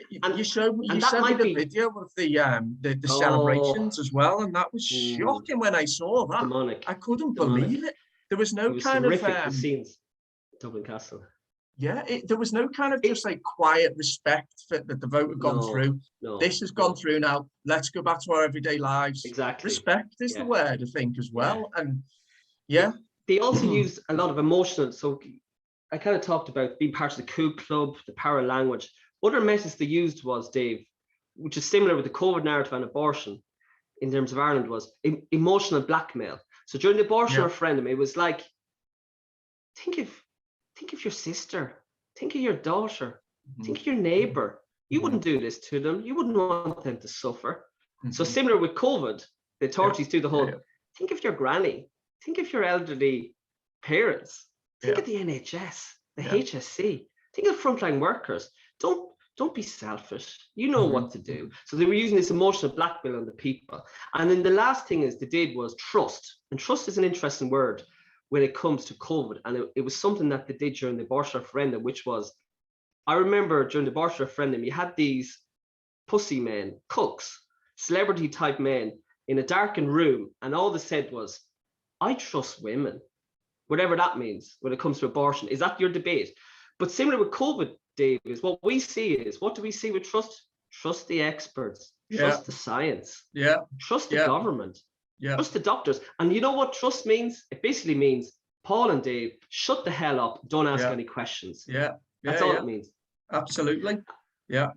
You showed me the video of the celebrations as well, and that was shocking when I saw that. Demonic. I couldn't believe it. There was no kind of the scenes. Dublin Castle. Yeah, there was no kind of just like quiet respect that the vote had gone through. This has gone through now. Let's go back to our everyday lives. Exactly. Respect is the word, I think, as well. And they also used a lot of emotional. So I kind of talked about being part of the Ku Club, the power of language. Other message they used was, Dave, which is similar with the COVID narrative and abortion in terms of Ireland, was emotional blackmail. So during the abortion referendum, it was like, think of your sister, think of your daughter, think of your neighbor. You wouldn't do this to them. You wouldn't want them to suffer. So similar with COVID, the authorities do the whole, think of your granny, think of your elderly parents, think of the NHS, the HSC, think of frontline workers. Don't be selfish. You know what to do. So they were using this emotional blackmail on the people. And then the last thing they did was trust. And trust is an interesting word when it comes to COVID. And it was something that they did during the abortion referendum, which was, I remember during the abortion referendum, you had these pussy men, cucks, celebrity type men in a darkened room. And all they said was, I trust women, whatever that means when it comes to abortion. Is that your debate? But similar with COVID, Dave, is what we see is, what do we see with trust? Trust the experts, trust the science, trust the government, trust the doctors. And you know what trust means? It basically means, Paul and Dave, shut the hell up, don't ask any questions. That's all it means. Absolutely. Yeah.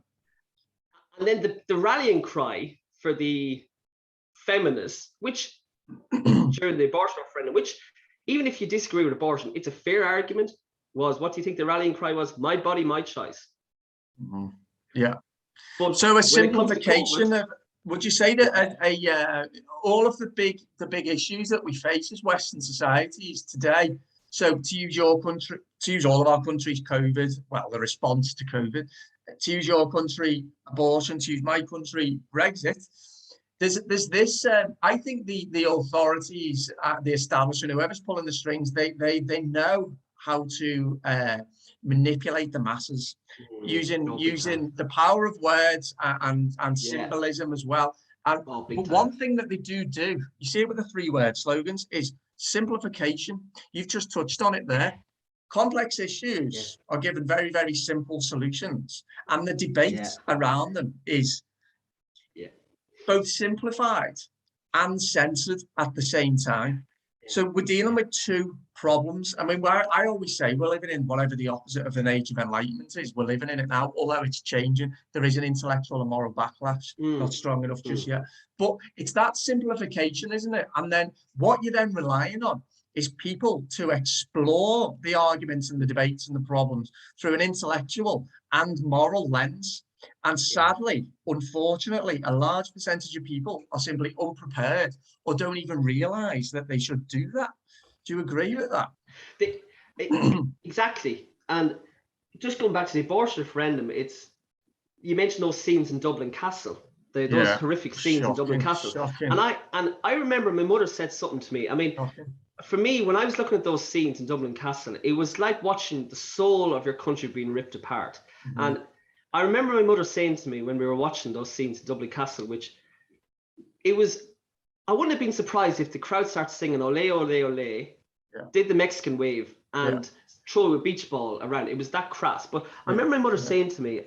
And then the rallying cry for the feminists, which during the abortion referendum, which even if you disagree with abortion, it's a fair argument, was, what do you think the rallying cry was? My body, my choice. But so a simplification of, would you say that all of the big issues that we face as Western societies today, so to use your country, to use all of our countries, COVID, well, the response to COVID, to use your country, abortion, to use my country, Brexit, there's this, I think the authorities, the establishment, whoever's pulling the strings, they know how to manipulate the masses using the power of words and symbolism as well. And but one thing that they do, you see it with the 3-word slogans, is simplification. You've just touched on it there. Complex issues are given very, very simple solutions, and the debate around them is both simplified and censored at the same time. So we're dealing with two problems. I mean, I always say we're living in whatever the opposite of an age of enlightenment is. We're living in it now, although it's changing. There is an intellectual and moral backlash, not strong enough just yet. But it's that simplification, isn't it? And then what you're then relying on is people to explore the arguments and the debates and the problems through an intellectual and moral lens. And sadly, unfortunately, a large percentage of people are simply unprepared or don't even realize that they should do that. Do you agree with that? Exactly. And just going back to the abortion referendum, you mentioned those scenes in Dublin Castle, those horrific scenes in Dublin Castle. Shocking. And I remember my mother said something to me. I mean, for me, when I was looking at those scenes in Dublin Castle, it was like watching the soul of your country being ripped apart. And I remember my mother saying to me when we were watching those scenes in Dublin Castle, I wouldn't have been surprised if the crowd started singing Ole, Ole, Ole, did the Mexican wave and throw a beach ball around. It was that crass. But I remember my mother saying to me,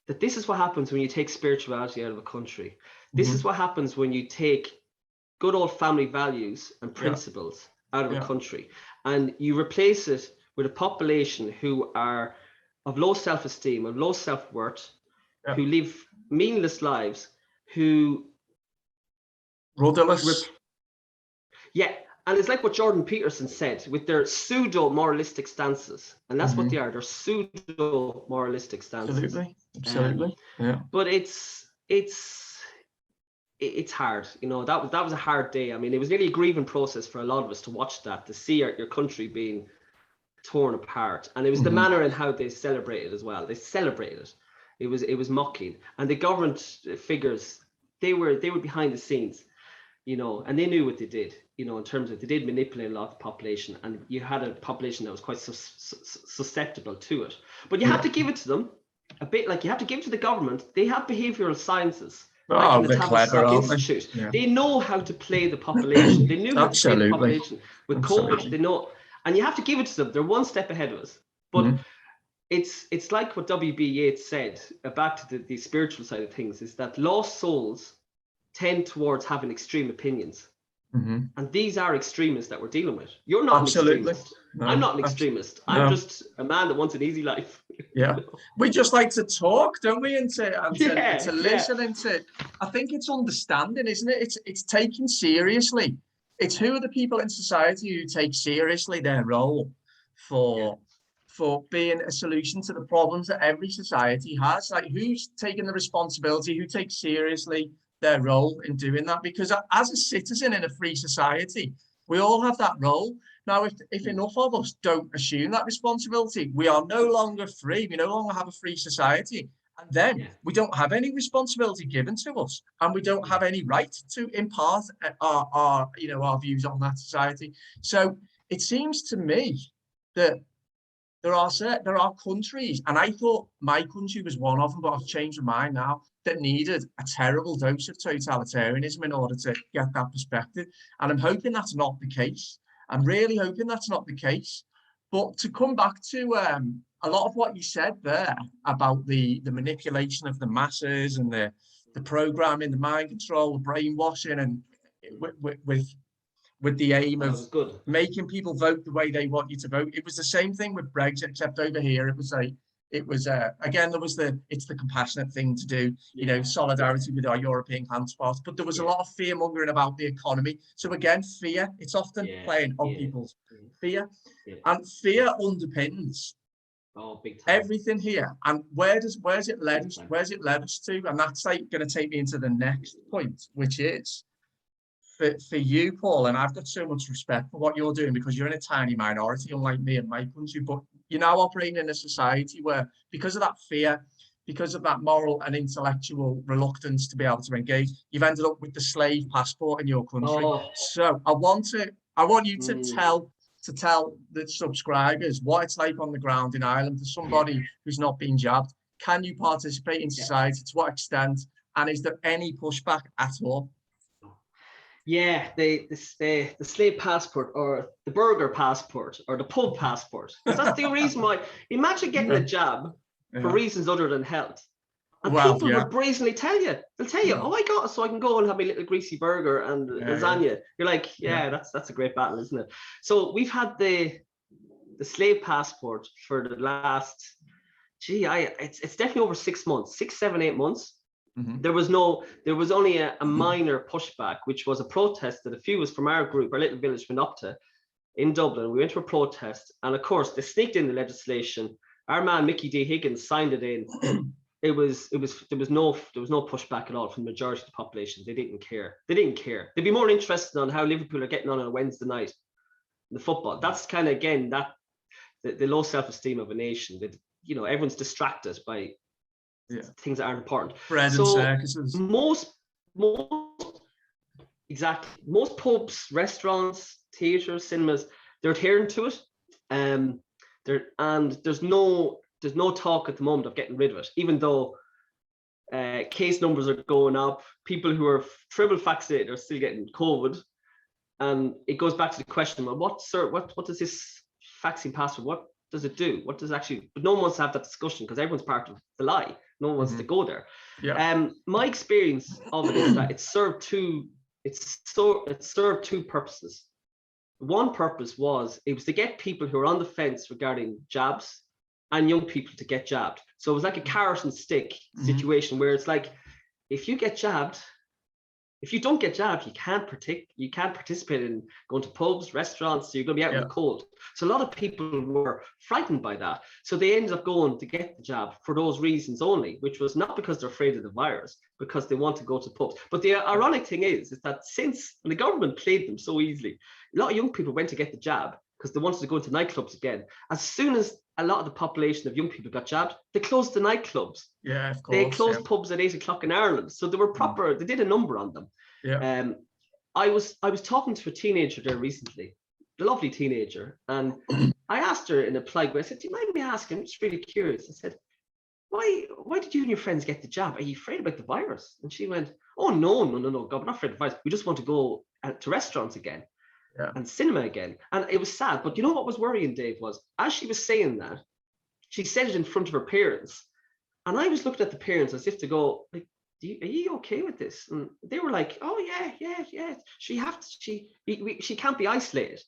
that this is what happens when you take spirituality out of a country. This is what happens when you take good old family values and principles out of a country, and you replace it with a population who are of low self-esteem, of low self-worth, who live meaningless lives, who rudderless. And it's like what Jordan Peterson said with their pseudo-moralistic stances, and that's what they are. They're pseudo-moralistic stances. Absolutely. But it's hard, you know. That was a hard day. I mean, it was nearly a grieving process for a lot of us to watch that, to see your country being torn apart. And it was the manner in how they celebrated as well. They celebrated. It was mocking. And the government figures, they were behind the scenes, you know, and they knew what they did, you know, in terms of they did manipulate a lot of the population, and you had a population that was quite susceptible to it. But you have to give it to them a bit, like you have to give it to the government. They have behavioral sciences. Like they're clever, aren't Institute. They know how to play the population. They knew how to play the population with COVID. They know, and you have to give it to them. They're one step ahead of us. But it's like what W.B. Yeats said, back to the spiritual side of things, is that lost souls tend towards having extreme opinions. And these are extremists that we're dealing with. You're not an extremist. No, I'm not an extremist. I'm just a man that wants an easy life. We just like to talk, don't we? And to listen and to, I think it's understanding, isn't it? It's taken seriously. It's who are the people in society who take seriously their role for being a solution to the problems that every society has. Like, who's taking the responsibility, who takes seriously their role in doing that? Because as a citizen in a free society, we all have that role. Now, if enough of us don't assume that responsibility, we are no longer free. We no longer have a free society. And then we don't have any responsibility given to us, and we don't have any right to impart our views on that society. So it seems to me that there are countries, and I thought my country was one of them, but I've changed my mind now, that needed a terrible dose of totalitarianism in order to get that perspective. And I'm hoping that's not the case. I'm really hoping that's not the case. But to come back to a lot of what you said there about the manipulation of the masses and the programming, the mind control, the brainwashing, and with the aim of making people vote the way they want you to vote. It was the same thing with Brexit, except over here it was again, it's the compassionate thing to do, you know, solidarity with our European counterparts, but there was a lot of fear mongering about the economy. So again, fear, it's often playing on people's fear, and fear underpins big time. Everything here. And where's it led us to? And that's like going to take me into the next point, which is for you, Paul, and I've got so much respect for what you're doing, because you're in a tiny minority, unlike me and my country, but you're now operating in a society where, because of that fear, because of that moral and intellectual reluctance to be able to engage, you've ended up with the slave passport in your country. So I want you to tell the subscribers what it's like on the ground in Ireland for somebody who's not been jabbed. Can you participate in society? To what extent? And is there any pushback at all? Yeah, the slave passport or the burger passport or the pub passport. Because that's the reason why. Imagine getting a jab for reasons other than health. And people will brazenly tell you. They'll tell you, oh, I got it so I can go and have my little greasy burger and lasagna. You're like, that's a great battle, isn't it? So we've had the slave passport for the last, it's definitely over 6 months, 6, 7, 8 months. There was only a minor pushback, which was a protest that a few of us from our group, our little village, went up to in Dublin. We went to a protest, and of course they sneaked in the legislation. Our man Mickey D. Higgins signed it in. There was no pushback at all from the majority of the population. They didn't care. They'd be more interested on how Liverpool are getting on a Wednesday night, the football. That's kind of, again, that the low self-esteem of a nation. That, everyone's distracted by things that aren't important. Bread and circuses. Most pubs, restaurants, theatres, cinemas, they're adhering to it. There's no talk at the moment of getting rid of it, even though case numbers are going up. People who are triple vaccinated are still getting COVID, and it goes back to the question: well, what does this vaccine passport? What does it do? What does actually? But no one wants to have that discussion because everyone's part of the lie. No one wants to go there. My experience of it is that it served two purposes. One purpose was to get people who are on the fence regarding jabs and young people to get jabbed. So it was like a carrot and stick situation where it's like, if you get jabbed, if you don't get jabbed, you can't participate in going to pubs, restaurants, so you're going to be out in the cold. So a lot of people were frightened by that. So they ended up going to get the jab for those reasons only, which was not because they're afraid of the virus, because they want to go to pubs. But the ironic thing is that since the government played them so easily, a lot of young people went to get the jab because they wanted to go into nightclubs again. As soon as a lot of the population of young people got jabbed, they closed the nightclubs. Yeah, of course. They closed pubs at 8 o'clock in Ireland. So they were proper, they did a number on them. Yeah. I was talking to a teenager there recently, a lovely teenager, and I asked her in a polite way, I said, do you mind me asking? I'm just really curious. I said, why did you and your friends get the jab? Are you afraid about the virus? And she went, oh, no, God, we're not afraid of the virus. We just want to go to restaurants again. And cinema again. And it was sad. But you know what was worrying, Dave, was as she was saying that, she said it in front of her parents. And I was looking at the parents as if to go, like, are you okay with this? And they were like, oh, yeah. She can't be isolated.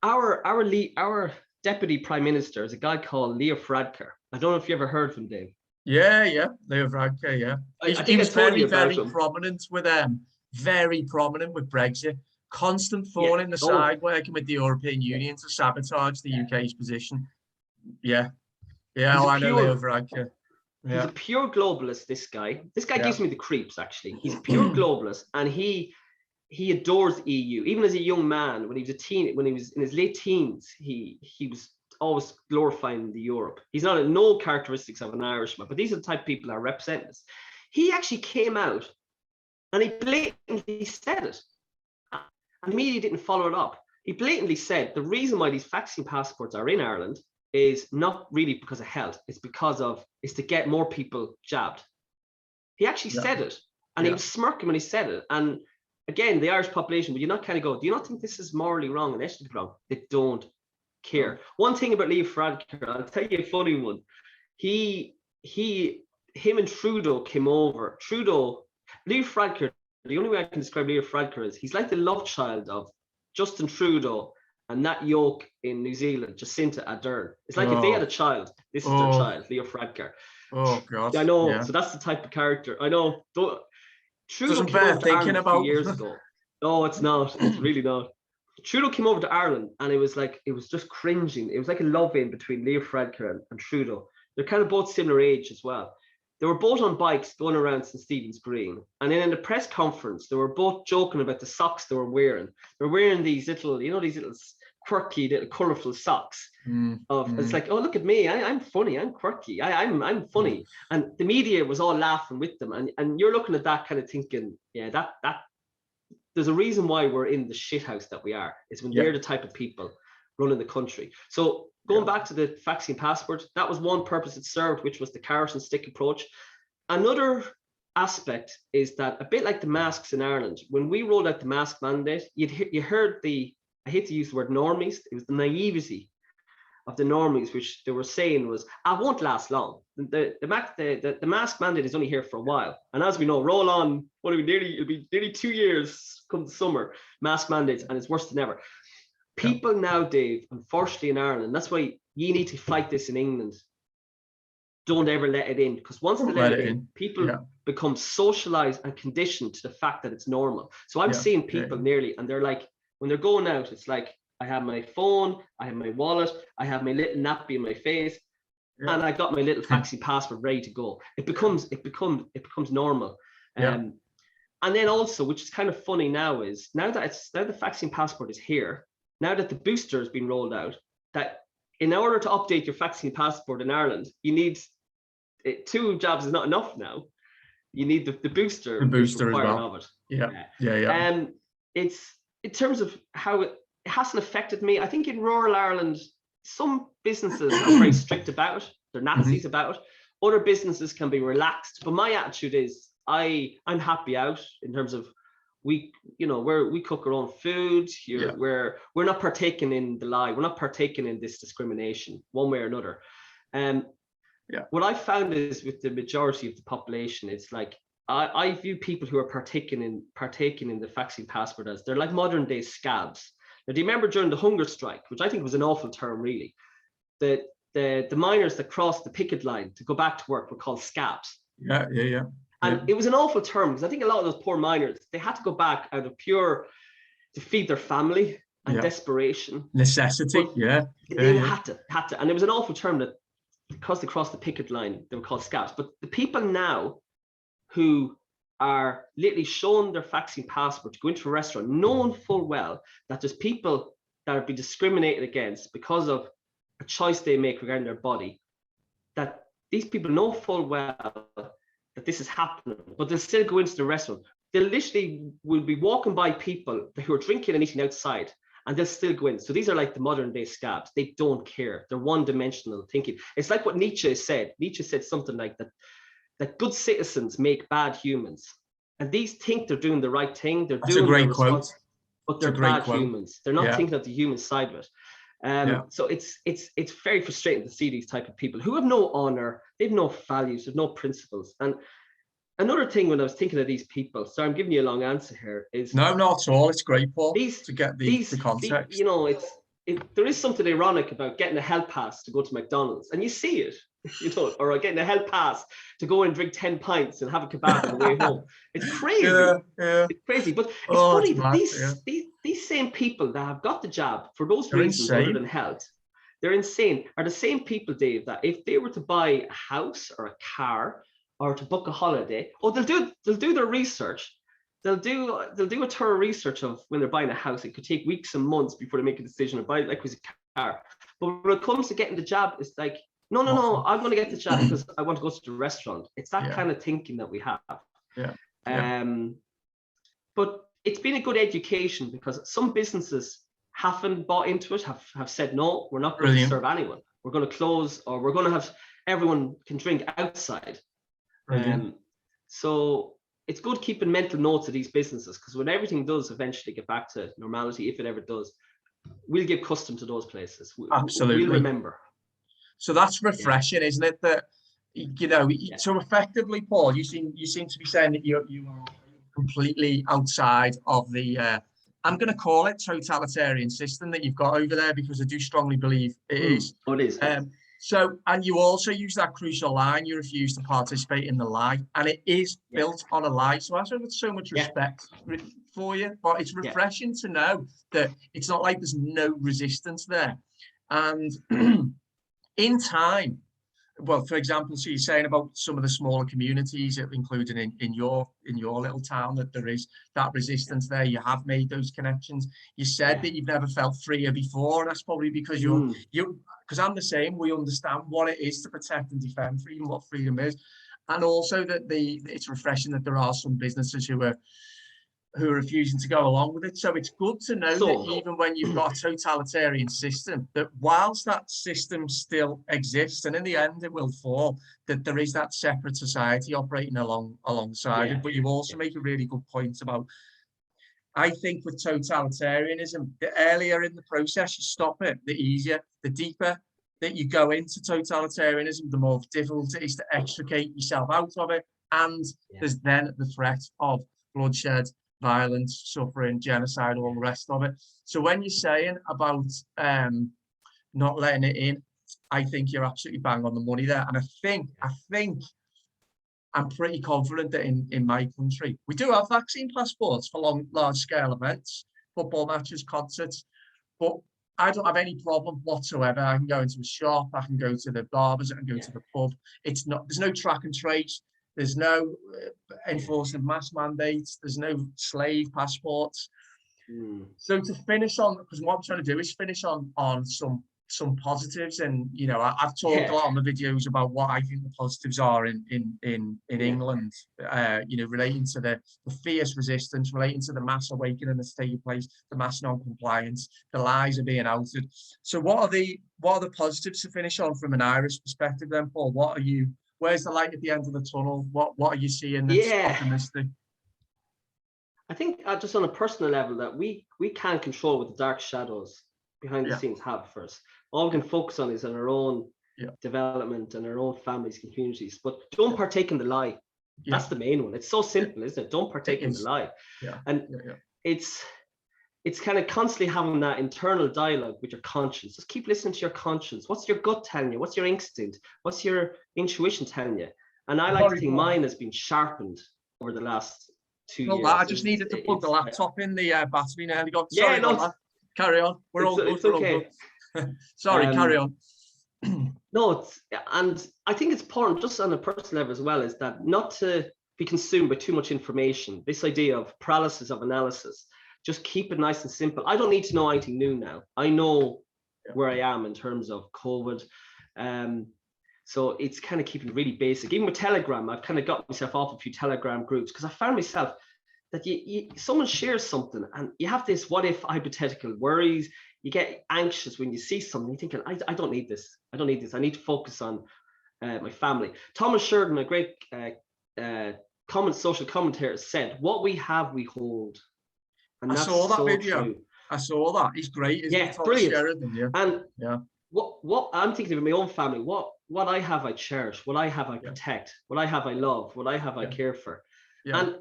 Our deputy prime minister is a guy called Leo Varadkar. I don't know if you ever heard from Dave. Yeah, Leo Varadkar, yeah. He was very prominent with Brexit. Constant thorn in the side, working with the European Union to sabotage the UK's position. I know Leo Varadkar. He's a pure globalist, this guy. This guy gives me the creeps, actually. He's a pure globalist, and he adores EU. Even as a young man, when he was in his late teens, he was always glorifying the Europe. He's not no characteristics of an Irishman, but these are the type of people that are representing us. He actually came out and he blatantly said it. And the media didn't follow it up. He blatantly said the reason why these vaccine passports are in Ireland is not really because of health. It's to get more people jabbed. He actually said it, and he was smirking when he said it. And again, the Irish population, would you not kind of go, do you not think this is morally wrong and ethically wrong? They don't care. One thing about Leo Varadkar, I'll tell you a funny one. Him and Trudeau came over. Leo Varadkar, the only way I can describe Leo Varadkar is he's like the love child of Justin Trudeau and Nat Yoke in New Zealand, Jacinta Ardern. It's like if they had a child, this is their child, Leo Varadkar. Oh God! I know. Yeah. So that's the type of character. I know. Trudeau came over to Ireland a few years ago. No, it's not. It's really not. Trudeau came over to Ireland, and it was just cringing. It was like a love-in between Leo Varadkar and Trudeau. They're kind of both similar age as well. They were both on bikes going around St. Stephen's Green. And then in the press conference, they were both joking about the socks they were wearing. They were wearing these little, these little quirky, little colorful socks. It's like, oh, look at me. I'm funny. I'm quirky. I'm funny. And the media was all laughing with them. And you're looking at that kind of thinking, that there's a reason why we're in the shithouse that we are. It's when they're the type of people running the country. So going back to the vaccine passport, that was one purpose it served, which was the carrot and stick approach. Another aspect is that a bit like the masks in Ireland, when we rolled out the mask mandate, you heard the, I hate to use the word normies, it was the naivety of the normies, which they were saying was, I won't last long. The mask mandate is only here for a while. And as we know, roll on, it'll be nearly 2 years come the summer, mask mandates, and it's worse than ever. People now, Dave, unfortunately in Ireland, that's why you need to fight this in England. Don't ever let it in, because once they let it in, people become socialized and conditioned to the fact that it's normal. So I'm seeing people nearly, and they're like, when they're going out, it's like, I have my phone, I have my wallet, I have my little nappy in my face, and I got my little vaccine passport ready to go. It becomes normal. And then also, which is kind of funny now, is now the vaccine passport is here, now that the booster has been rolled out, that in order to update your vaccine passport in Ireland, you need 2 jobs is not enough now. You need the booster. The booster as well. Of it. Yeah. It's in terms of how it hasn't affected me. I think in rural Ireland, some businesses are very strict about it. They're Nazis about it. Other businesses can be relaxed. But my attitude is I'm happy out in terms of we cook our own food. We're not partaking in the lie. We're not partaking in this discrimination one way or another. What I found is with the majority of the population, it's like I view people who are partaking in the vaccine passport as they're like modern day scabs. Now, do you remember during the hunger strike, which I think was an awful term, really? The miners that crossed the picket line to go back to work were called scabs. And it was an awful term, because I think a lot of those poor miners, they had to go back out of to feed their family and desperation. Necessity, They had to. And it was an awful term that, because they crossed the picket line, they were called scabs. But the people now who are literally shown their vaccine passport to go into a restaurant, knowing full well that there's people that are being discriminated against because of a choice they make regarding their body, that these people know full well that this is happening, but they'll still go into the restaurant. They literally will be walking by people who are drinking and eating outside, and they'll still go in. So these are like the modern day scabs. They don't care. They're one-dimensional thinking. It's like what Nietzsche said. Nietzsche said something like that good citizens make bad humans. And these think they're doing the right thing. They're doing a great quote, but they're bad humans. They're not thinking of the human side of it. So it's very frustrating to see these type of people who have no honor, they have no values, they have no principles. And another thing, when I was thinking of these people, so I'm giving you a long answer here, is no, not at all. It's great, Paul, to get the context. There is something ironic about getting a health pass to go to McDonald's, and you see it, or getting a health pass to go and drink 10 pints and have a kebab on the way home. It's crazy. It's crazy. But it's funny that these same people that have got the jab for those reasons other than health, they're insane, are the same people, Dave, that if they were to buy a house or a car or to book a holiday, they'll do their research. They'll do a thorough research of when they're buying a house. It could take weeks and months before they make a decision of buying, like with a car. But when it comes to getting the jab, it's like, no, I'm going to get the jab because I want to go to the restaurant. It's that kind of thinking that we have. But it's been a good education, because some businesses haven't bought into it, have said, no, we're not going to serve anyone. We're going to close, or we're going to have everyone can drink outside. So it's good keeping mental notes of these businesses, because when everything does eventually get back to normality, if it ever does, we'll get accustomed to those places. Absolutely. We'll remember. So that's refreshing, isn't it? That, so effectively, Paul, you seem to be saying that you are completely outside of the, I'm going to call it totalitarian system that you've got over there, because I do strongly believe it is. Oh, it is. So, and you also use that crucial line, you refuse to participate in the lie, and it is built on a lie. So I have so much respect for you, but it's refreshing to know that it's not like there's no resistance there. And in time, well, for example, so you're saying about some of the smaller communities, including in your little town, that there is that resistance there. You have made those connections. You said that you've never felt freer before, and that's probably because because I'm the same. We understand what it is to protect and defend freedom, what freedom is, and also that it's refreshing that there are some businesses who are who are refusing to go along with it. So it's good to know that even when you've got a totalitarian system, that whilst that system still exists, and in the end it will fall, that there is that separate society operating alongside it. But you also make a really good point about, I think with totalitarianism, the earlier in the process you stop it, the easier, the deeper that you go into totalitarianism, the more difficult it is to extricate yourself out of it. And there's then the threat of bloodshed, violence, suffering, genocide, all the rest of it. So when you're saying about not letting it in, I think you're absolutely bang on the money there. And I think I'm pretty confident that in my country, we do have vaccine passports for large scale events, football matches, concerts, but I don't have any problem whatsoever. I can go into a shop, I can go to the barbers, I can go to the pub. There's no track and trace. There's no enforcing mask mandates. There's no slave passports. So to finish on, because what I'm trying to do is finish on some positives, and you know, I've talked a lot on the videos about what I think the positives are in England. You know, relating to the fierce resistance, relating to the mass awakening that's taking place, the mass non-compliance, the lies are being outed. So what are the positives to finish on from an Irish perspective then, Paul? Where's the light at the end of the tunnel? What are you seeing that's optimistic? I think just on a personal level, that we can't control what the dark shadows behind the scenes have for us. All we can focus on is on our own development and our own families and communities. But don't partake in the lie. That's the main one. It's so simple, isn't it? Don't partake in the lie. It's kind of constantly having that internal dialogue with your conscience. Just keep listening to your conscience. What's your gut telling you? What's your instinct? What's your intuition telling you? And I like to think mine has been sharpened over the last 2 years. I just needed to plug the laptop in, the battery nearly got. Sorry about that. Carry on. We're all good. It's okay. Sorry, carry on. No, and I think it's important, just on a personal level as well, is that not to be consumed by too much information. This idea of paralysis of analysis. Just keep it nice and simple. I don't need to know anything new now. I know where I am in terms of COVID. So it's kind of keeping really basic. Even with Telegram, I've kind of got myself off a few Telegram groups because I found myself that someone shares something and you have this what if hypothetical worries. You get anxious when you see something. You're thinking, I don't need this. I don't need this. I need to focus on my family. Thomas Sheridan, a great social commentator, said, "What we have, we hold." And I saw that video. True. I saw that. He's great. Isn't he? Brilliant. Sheridan, And what I'm thinking of my own family. What I have, I cherish. What I have, I protect. What I have, I love. What I have, I care for. And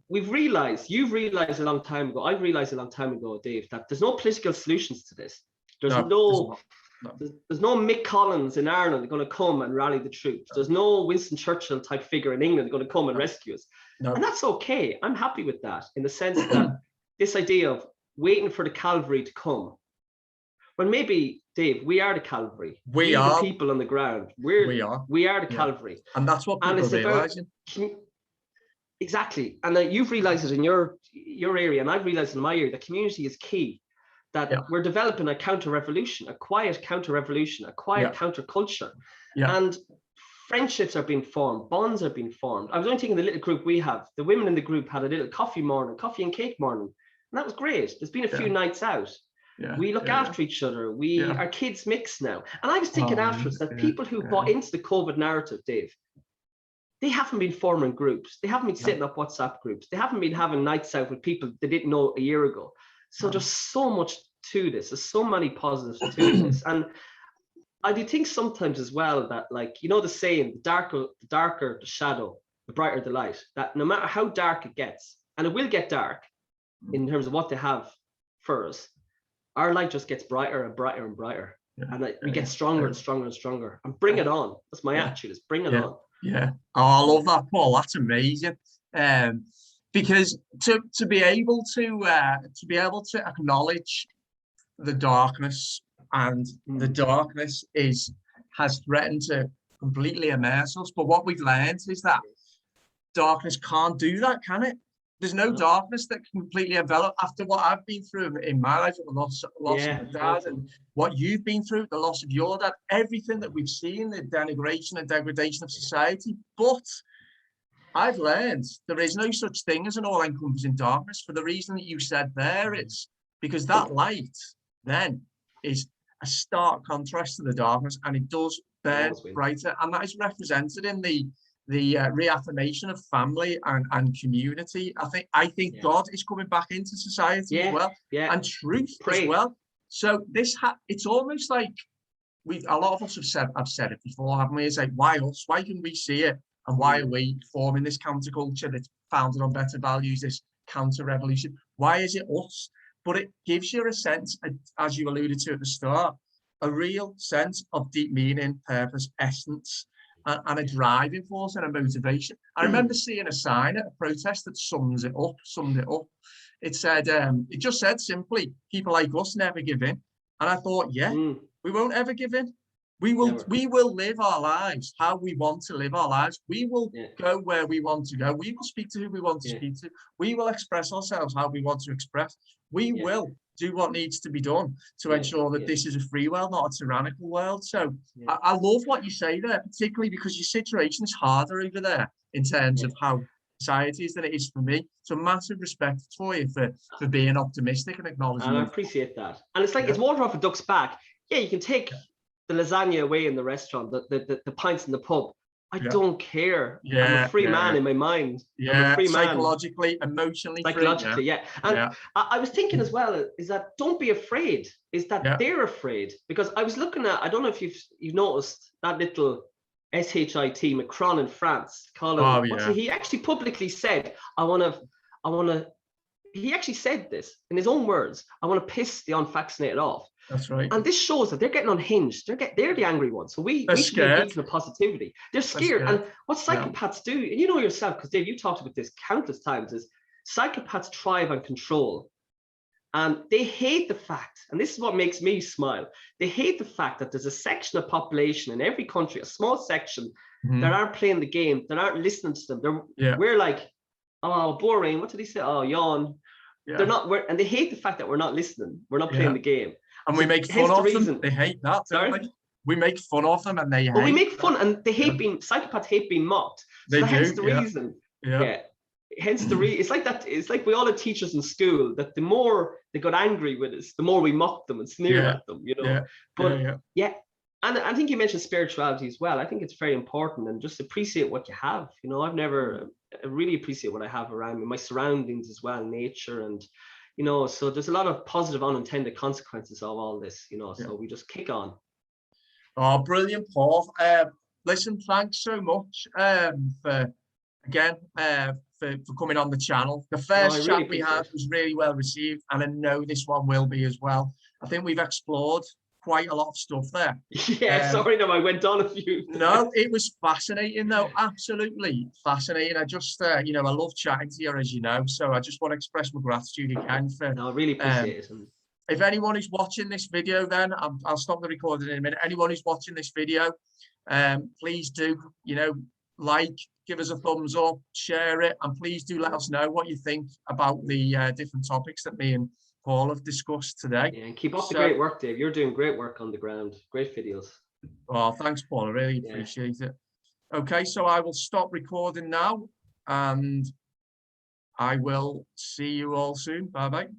you've realized a long time ago, I've realized a long time ago, Dave, that there's no political solutions to this. There's no Mick Collins in Ireland going to come and rally the troops. There's no Winston Churchill type figure in England going to come and rescue us. And that's okay. I'm happy with that, in the sense that this idea of waiting for the cavalry to come. Well, maybe, Dave, we are the cavalry. We are the people on the ground. We are the cavalry. And that's what people are realizing. Exactly. And you've realized it in your area, and I've realized in my area, that community is key. That we're developing a counter-revolution, a quiet counter-revolution, a quiet counter-culture. And friendships are being formed, bonds are being formed. I was only thinking the little group we have. The women in the group had a little coffee coffee and cake morning. And that was great. There's been a few nights out. We look after each other. Our kids mix now. And I was thinking afterwards that people who bought into the COVID narrative, Dave, they haven't been forming groups. They haven't been setting up WhatsApp groups. They haven't been having nights out with people they didn't know a year ago. So there's so much to this. There's so many positives to this. And I do think sometimes as well that, like, you know, the saying, the darker the shadow, the brighter the light, that no matter how dark it gets, and it will get dark in terms of what they have for us, our light just gets brighter and brighter and brighter. And we get stronger and stronger and stronger. And bring it on. That's my attitude, is bring it on. Yeah. Oh, I love that, Paul. That's amazing. Because to be able to acknowledge the darkness, and the darkness has threatened to completely immerse us. But what we've learned is that darkness can't do that, can it? There's no darkness that can completely envelop. After what I've been through in my life, the loss of my dad, and what you've been through, the loss of your dad, everything that we've seen, the denigration and degradation of society. But I've learned there is no such thing as an all-encompassing darkness for the reason that you said there. It's because that light then is a stark contrast to the darkness, and it does burn brighter, and that is represented in the reaffirmation of family and community. I think God is coming back into society as well, and truth as well. So it's almost like a lot of us have said it before, haven't we? It's like, why us? Why can we see it? And why are we forming this counterculture that's founded on better values, this counter-revolution? Why is it us? But it gives you a sense, as you alluded to at the start, a real sense of deep meaning, purpose, essence, and a driving force and a motivation. I remember seeing a sign at a protest that summed it up. It said, it just said simply, people like us never give in. And I thought, we won't ever give in. We will live our lives how we want to live our lives. We will go where we want to go. We will speak to who we want to speak to. We will express ourselves how we want to express. We will do what needs to be done to ensure that this is a free world, not a tyrannical world. So I love what you say there, particularly because your situation is harder over there in terms of how society is than it is for me. So massive respect for you for being optimistic and acknowledging. And I appreciate that. And it's like, it's more off a duck's back. Yeah, you can take the lasagna away in the restaurant, the pints in the pub. I don't care. I'm a free man in my mind. I'm a free psychologically, emotionally, psychologically, And I was thinking as well, is that don't be afraid. Is that they're afraid? Because I was looking at, I don't know if you've noticed that little SHIT Macron in France. He actually publicly said, he actually said this in his own words, I want to piss the unvaccinated off. That's right. And this shows that they're getting unhinged. They're the angry ones. So we should be a beacon of positivity. They're scared. And what psychopaths do, and you know yourself, because Dave, you talked about this countless times, is psychopaths thrive on control. And they hate the fact, and this is what makes me smile, they hate the fact that there's a section of population in every country, a small section, that aren't playing the game, that aren't listening to them. We're like, oh, boring. What did he say? Oh, yawn. They're not, and they hate the fact that we're not listening. We're not playing the game. And we make fun of them. They hate that. We make fun of them, and they hate. But we make fun, and they hate being psychopaths. Hate being mocked. So hence the reason. Hence the reason. It's like that. It's like we all had teachers in school that the more they got angry with us, the more we mocked them and sneered at them. You know. And I think you mentioned spirituality as well. I think it's very important, and just appreciate what you have. You know, I really appreciate what I have around me, my surroundings as well, nature, and you know, so there's a lot of positive unintended consequences of all this, you know, so we just kick on. Oh, brilliant, Paul. Listen, thanks so much for coming on the channel. The first chat we had was really well received, and I know this one will be as well. I think we've explored quite a lot of stuff there. Sorry, no, I went on a few. No, it was fascinating though, absolutely fascinating. I just, you know, I love chatting to you, as you know, so I just want to express my gratitude again for. No, I really appreciate it. If anyone who's watching this video, then I'll stop the recording in a minute. Anyone who's watching this video, please do, you know, give us a thumbs up, share it, and please do let us know what you think about the different topics that me and Paul have discussed today. And keep up the great work, Dave. You're doing great work on the ground. Great videos. Oh, thanks, Paul. I really appreciate it. Okay, so I will stop recording now, and I will see you all soon. Bye-bye.